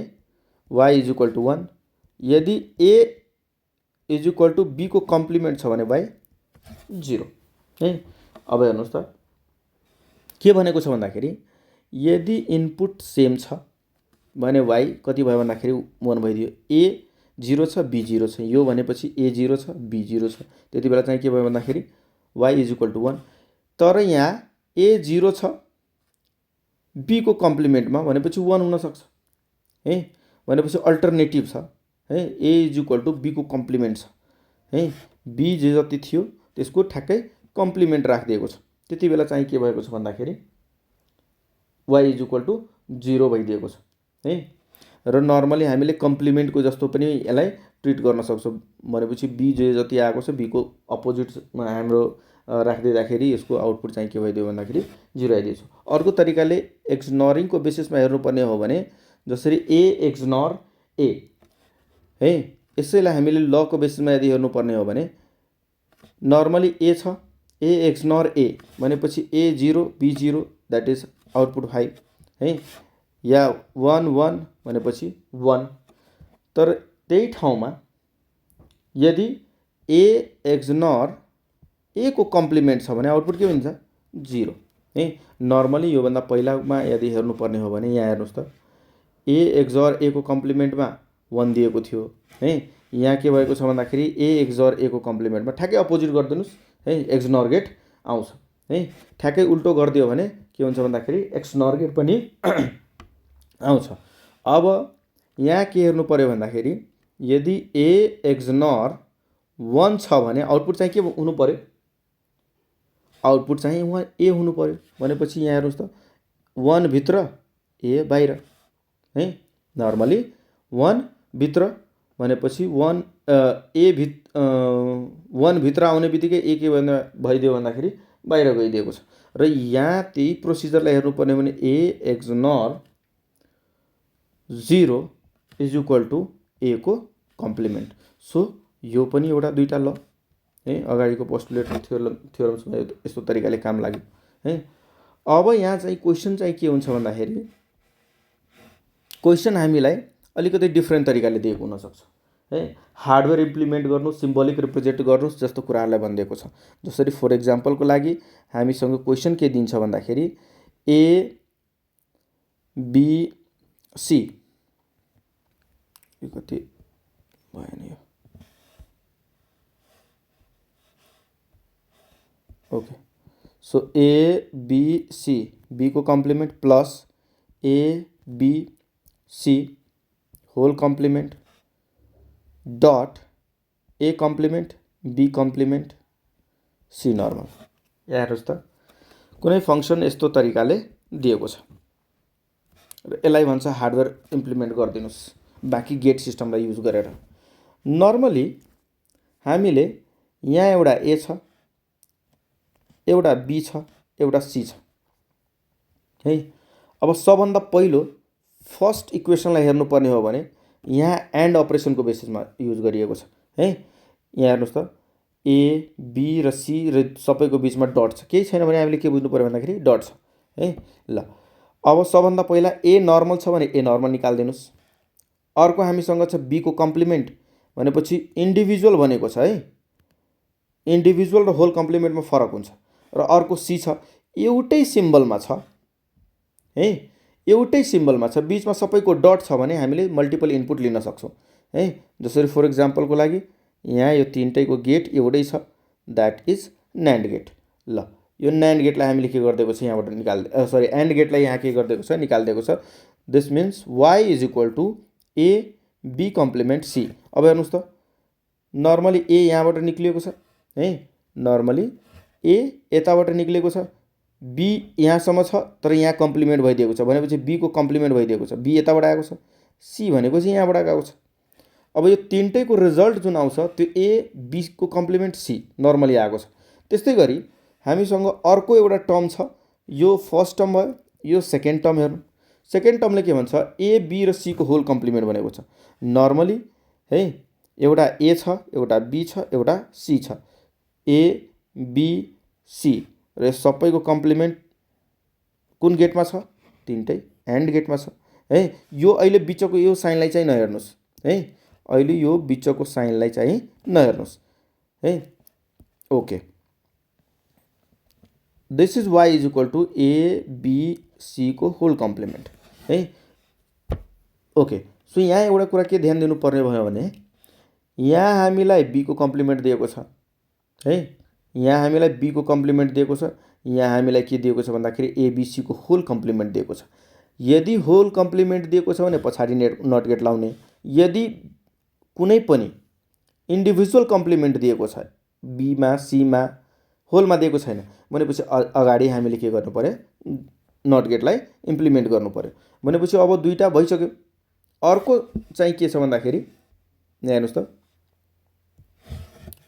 [SPEAKER 1] y इज इक्वल टु 1। यदि A is equal to B को कम्प्लिमेन्ट छ भने y 0 है। अब हेर्नुहोस् त के भनेको छ भन्दाखेरि यदि इनपुट सेम छ भने y कति भयो भन्दाखेरि 1 भइदियो। A 0 छ B 0 छ यो भनेपछि A 0 छ B 0 छ त्यति बेला चाहिँ के भयो भन्दाखेरि y इज इक्वल टु 1। तर यहाँ A 0 छ B को कम्प्लिमेन्टमा भनेपछि 1 हुनसक्छ है। भनेपछि अल्टरनेटिभ छ है A is equal to B को कम्प्लिमेन्ट छ है बी जे जति थियो त्यसको ठ्याक्कै कम्प्लिमेन्ट राखिदिएको छ। त्यति बेला चाहिँ के भएको छ भन्दाखेरि y इज इक्वल टु 0 भइदिएको छ है। र नर्मली हामीले कम्प्लिमेन्टको जस्तो पनि यसलाई ट्रिट गर्न सक्छौँ। भनेपछि बी जे जति आएको छ बीको अपोजिटमा हाम्रो राखिदिँदाखेरि यसको आउटपुट चाहिँ के भइदियो भन्दाखेरि 0 आइदिएछ। अर्को तरिकाले एक्सनरिङको बेसिसमा हेर्नुपर्ने हो भने जसरी ए एक्सनर ए है, यसैलाई हामीले लको बेसिसमा यदि हेर्नुपर्ने हो भने नर्मली ए छ, ए एक्सनर ए भनेपछि ए 0 बी 0 द्याट इज आउटपुट 5 है, या 1 1 भनेपछि 1। तर त्यही ठाउँमा यदि ए एक्सनर ए को कम्प्लिमेन्ट छ भने आउटपुट के हुन्छ 0 है। नर्मली योभन्दा पहिलामा यदि हेर्नुपर्ने हो भने यहाँ हेर्नुहोस् त ए एक्सर ए को कम्प्लिमेन्टमा 1 दिएको थियो है। यहाँ के भएको छ भन्दाखेरि ए एक्सर ए को कम्प्लिमेन्टमा ठ्याक्कै अपोजिट गरिदिनुहोस् है, एक्सनर गेट आउँछ है। ठ्याक्कै उल्टो गरिदियो भने के हुन्छ भन्दाखेरि एक्सनर गेट पनि आउँछ। अब यहाँ के हेर्नु पर्यो भन्दाखेरि यदि ए एक्सनर 1 छ भने आउटपुट चाहिँ के हुनु पर्यो, आउटपुट चाहिँ वहाँ ए हुनु पर्यो। भनेपछि यहाँ हेर्नुहोस् त 1 भित्र ए बाहिर है। नर्मली 1 भित्र भनेपछि 1 भित्र आउने बित्तिकै ए के भइदियो भन्दाखेरि बाहिर गइदिएको छ। र यहाँ त्यही प्रोसिजरलाई हेर्नुपर्ने भने ए एक्सनर 0 इज इक्वल टु ए को कम्प्लिमेन्ट। सो यो पनि एउटा दुईटा ल है, अगाडिको पोस्टुलेट थ्योरम्समा यस्तो तरिकाले काम लाग्यो है। अब यहाँ चाहिँ क्वेसन चाहिँ के हुन्छ भन्दाखेरि क्वेसन हामीलाई अलिकति डिफ्रेन्ट तरिकाले दिएको हुनसक्छ है। हार्डवेयर इम्प्लिमेन्ट गर्नु, सिम्बोलिक रिप्रेजेन्ट गर्नुहोस् जस्तो कुराहरूलाई भनिदिएको छ। जसरी फर इक्जाम्पलको लागि हामीसँग क्वेसन के दिन्छ भन्दाखेरि ए बी सी, यो कति भएन यो, okay. So A B C, B को complement plus A B C whole complement dot A complement B complement C normal. यहाँ हेर्नुहोस् त कुनै फङ्सन यस्तो तरिकाले दिएको छ र यसलाई भन्छ हार्डवेयर इम्प्लिमेन्ट गरिदिनुहोस् बाँकी गेट सिस्टमलाई युज गरेर। नर्मली हामीले यहाँ एउटा ए छ, एउटा बी छ, एउटा सी छ है। अब सबभन्दा पहिलो फर्स्ट इक्वेसनलाई हेर्नुपर्ने हो भने यहाँ एन्ड अपरेसनको बेसिसमा युज गरिएको छ है। यहाँ हेर्नुहोस् त ए बी र सी र सबैको बिचमा डट छ, केही छैन भने हामीले के बुझ्नु पर्यो भन्दाखेरि डट छ है। ल अब सबभन्दा पहिला ए नर्मल छ भने ए नर्मल निकालिदिनुहोस्। अर्को हामीसँग छ बी को कम्प्लिमेन्ट भनेपछि इन्डिभिजुअल भनेको छ है, इन्डिभिजुअल र होल कम्प्लिमेन्टमा फरक हुन्छ। र अर्को सी छ, एउटै सिम्बलमा छ है, एउटै सिम्बलमा छ, बिचमा सबैको डट छ भने हामीले मल्टिपल इनपुट लिन सक्छौँ है। जसरी फर इक्जाम्पलको लागि यहाँ यो तिनटैको गेट एउटै छ, द्याट इज न्यान्ड गेट। ल यो न्यान्ड गेटलाई हामीले के गरिदिएको छ यहाँबाट सरी एन्ड गेटलाई यहाँ के गरिदिएको छ निकालिदिएको छ। This means Y is equal to A B complement C. अब हेर्नुहोस् त नर्मली ए यहाँबाट निक्लिएको छ है, नर्मली ए यताबाट निक्लिएको छ, बी यहाँसम्म छ तर यहाँ कम्प्लिमेन्ट भइदिएको छ भनेपछि बी को कम्प्लिमेन्ट भइदिएको छ, बी यताबाट आएको छ, सी भनेको चाहिँ यहाँबाट आएको छ। अब यो तिनटैको रिजल्ट जुन आउँछ त्यो ए बी को कम्प्लिमेन्ट सी नर्मली आएको छ। त्यस्तै गरी हामीसँग अर्को एउटा टर्म छ, यो फर्स्ट टर्म भयो, यो सेकेन्ड टर्म हेर्नु। सेकेन्ड टर्मले के भन्छ ए बी र सी को होल कम्प्लिमेन्ट भनेको छ नर्मली है। एउटा ए छ, एउटा बी छ, एउटा सी छ, ए बी सी र सबैको कम्प्लिमेन्ट कुन गेटमा छ, तिनटै एन्ड गेटमा छ है। यो अहिले बिचको यो साइनलाई चाहिँ नहेर्नुहोस् है, अहिले यो बिचको साइनलाई चाहिँ नहेर्नुहोस् है। Okay, this is Y is equal to A B C को होल कम्प्लिमेन्ट है। ओके, सो यहाँ एउटा कुरा के ध्यान दिनुपर्ने भयो भने यहाँ हामीलाई बी को कम्प्लिमेन्ट दिएको छ है, यहाँ हामीलाई बी को कम्प्लिमेन्ट दिएको छ, यहाँ हामीलाई के दिएको छ भन्दाखेरि एबीसी को होल कम्प्लिमेन्ट दिएको छ। यदि होल कम्प्लिमेन्ट दिएको छ भने पछाडि नट गेट लाउने, यदि कुनै पनि इन्डिभिजुअल कम्प्लिमेन्ट दिएको छ, बीमा सीमा होलमा दिएको छैन भनेपछि अगाडि हामीले के गर्नु पर्यो, नट गेटलाई इम्प्लिमेन्ट गर्नु पर्यो। भनेपछि अब दुईटा भइसक्यो। अर्को चाहिँ के छ भन्दाखेरि यहाँ हेर्नुहोस् त,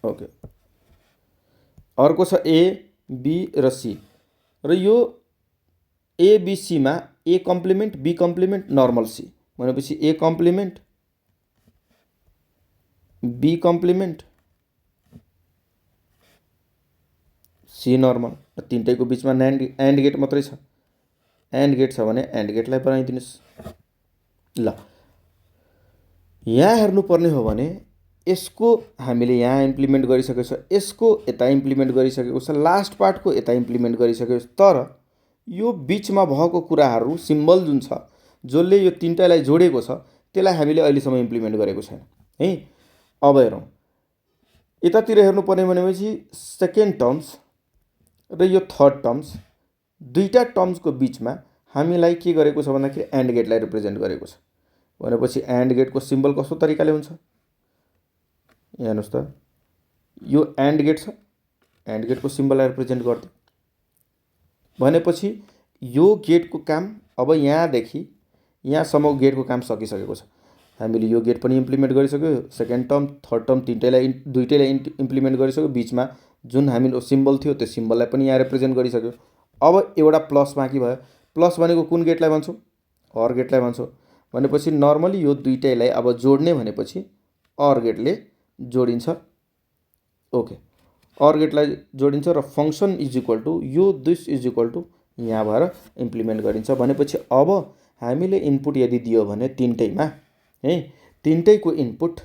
[SPEAKER 1] ओके, अर्को छ ए बी र सी, र यो ए बी सीमा A complement B complement normal C भनेपछि A complement B complement C normal, तीनटैको बिचमा एन्ड गेट मात्रै छ। एन्ड गेट छ भने एन्ड गेटलाई बनाइदिनुहोस्। ल यहाँ हेर्नुपर्ने हो भने यसको हामीले यहाँ इम्प्लिमेन्ट गरिसकेको छ, यसको यता इम्प्लिमेन्ट गरिसकेको छ, लास्ट पार्टको यता इम्प्लिमेन्ट गरिसकेको छ। तर यो बिचमा भएको कुराहरू सिम्बल जुन छ जसले यो तिनटालाई जोडेको छ त्यसलाई हामीले अहिलेसम्म इम्प्लिमेन्ट गरेको छैन है। अब हेरौँ, यतातिर हेर्नुपर्ने भनेपछि सेकेन्ड टर्म्स र यो थर्ड टर्म्स, दुईटा टर्म्सको बिचमा हामीलाई के गरेको छ भन्दाखेरि एन्ड गेटलाई रिप्रेजेन्ट गरेको छ। भनेपछि एन्ड गेटको सिम्बल कस्तो तरिकाले हुन्छ, यहाँ हेर्नुहोस् त, यो एन्ड गेट छ, एन्ड गेटको सिम्बललाई रिप्रेजेन्ट गरिदियो। भनेपछि यो गेटको काम अब यहाँदेखि यहाँसम्म गेटको काम सकिसकेको छ। हामीले यो गेट पनि इम्प्लिमेन्ट गरिसक्यो, सेकेन्ड टर्म थर्ड टर्म दुईटैलाई इम्प्लिमेन्ट गरिसक्यो, बिचमा जुन हामीले सिम्बल थियो त्यो सिम्बललाई पनि यहाँ रिप्रेजेन्ट गरिसक्यो। अब एउटा प्लस बाँकी भयो। प्लस भनेको कुन गेटलाई भन्छौँ, अर गेटलाई भन्छौँ। भनेपछि नर्मली यो दुईटैलाई अब जोड्ने भनेपछि अर गेटले जोडिन्छ। ओके, अर गेटलाई जोडिन्छ र फङ्सन इज इक्वल टु यो दिस इज इक्वल टु यहाँ भएर इम्प्लिमेन्ट गरिन्छ। भनेपछि अब हामीले इनपुट यदि दियो भने तिनटैमा है, तिनटैको इनपुट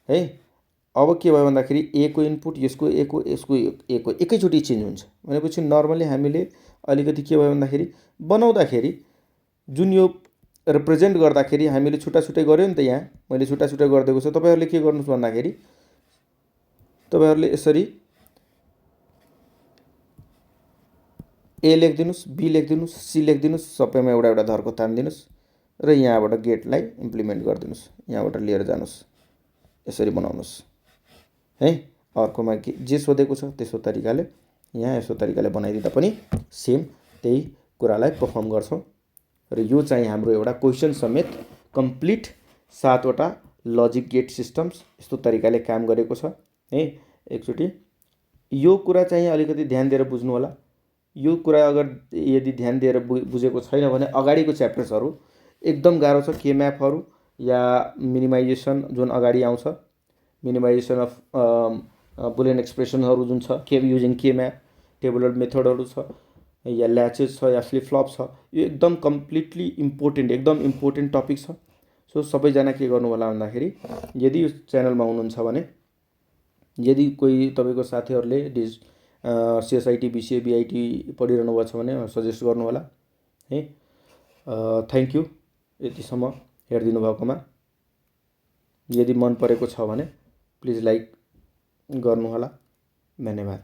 [SPEAKER 1] है, अब के भयो भन्दाखेरि ए को इनपुट यसको ए को एकैचोटि चेन्ज हुन्छ। भनेपछि नर्मली हामीले अलिकति के भयो भन्दाखेरि बनाउँदाखेरि जुन यो रिप्रेजेन्ट गर्दाखेरि हामीले छुट्टा छुट्टै गऱ्यो नि त, यहाँ मैले छुट्टा छुट्टै गरिदिएको छु। तपाईँहरूले के गर्नुहोस् भन्दाखेरि तपाईँहरूले यसरी ए लेखिदिनुहोस्, बी लेखिदिनुहोस्, सी लेखिदिनुहोस्, सबैमा एउटा एउटा धर्को तानिदिनुहोस् र यहाँबाट गेटलाई इम्प्लिमेन्ट गरिदिनुहोस्। यहाँबाट लिएर जानुहोस्, यसरी बनाउनुहोस् है। अर्कोमा जे सोधेको छ त्यस्तो तरिकाले यहाँ यस्तो तरिकाले बनाइदिँदा पनि सेम त्यही कुरालाई पर्फर्म गर्छौँ। र यो चाहिँ हाम्रो एउटा क्वेसन समेत कम्प्लिट 7वटा लजिक गेट सिस्टम्स यस्तो तरिकाले काम गरेको छ है। एकचोटि यो कुरा चाहिँ अलिकति ध्यान दिएर बुझ्नु होला। यो कुरा अगर यदि ध्यान दिएर बुझेको छैन भने अगाडिको च्याप्टर्सहरू एकदम गाह्रो छ। के म्यापहरू या मिनिमाइजेसन जुन अगाडि आउँछ, मिनिमाइजेसन अफ बुलियन एक्सप्रेसनहरू जुन छ, के युजिङ के म्याप, टेबुलर मेथडहरू छ या ल्याचेस छ या फ्लिप फ्लप छ, यो एकदम कम्प्लिटली इम्पोर्टेन्ट, एकदम इम्पोर्टेन्ट टपिक छ। सो सबैजना के गर्नु होला भन्दाखेरि यदि यो च्यानलमा हुनुहुन्छ भने, यदि कोही तपाईँको साथीहरूले सिएसआइटी बिसिए बिआइटी पढिरहनु भएको छ भने सजेस्ट गर्नु होला है। थ्याङ्क यू यतिसम्म हेरिदिनु भएकोमा। यदि मन परेको छ भने प्लिज लाइक गर्नु होला। धन्यवाद।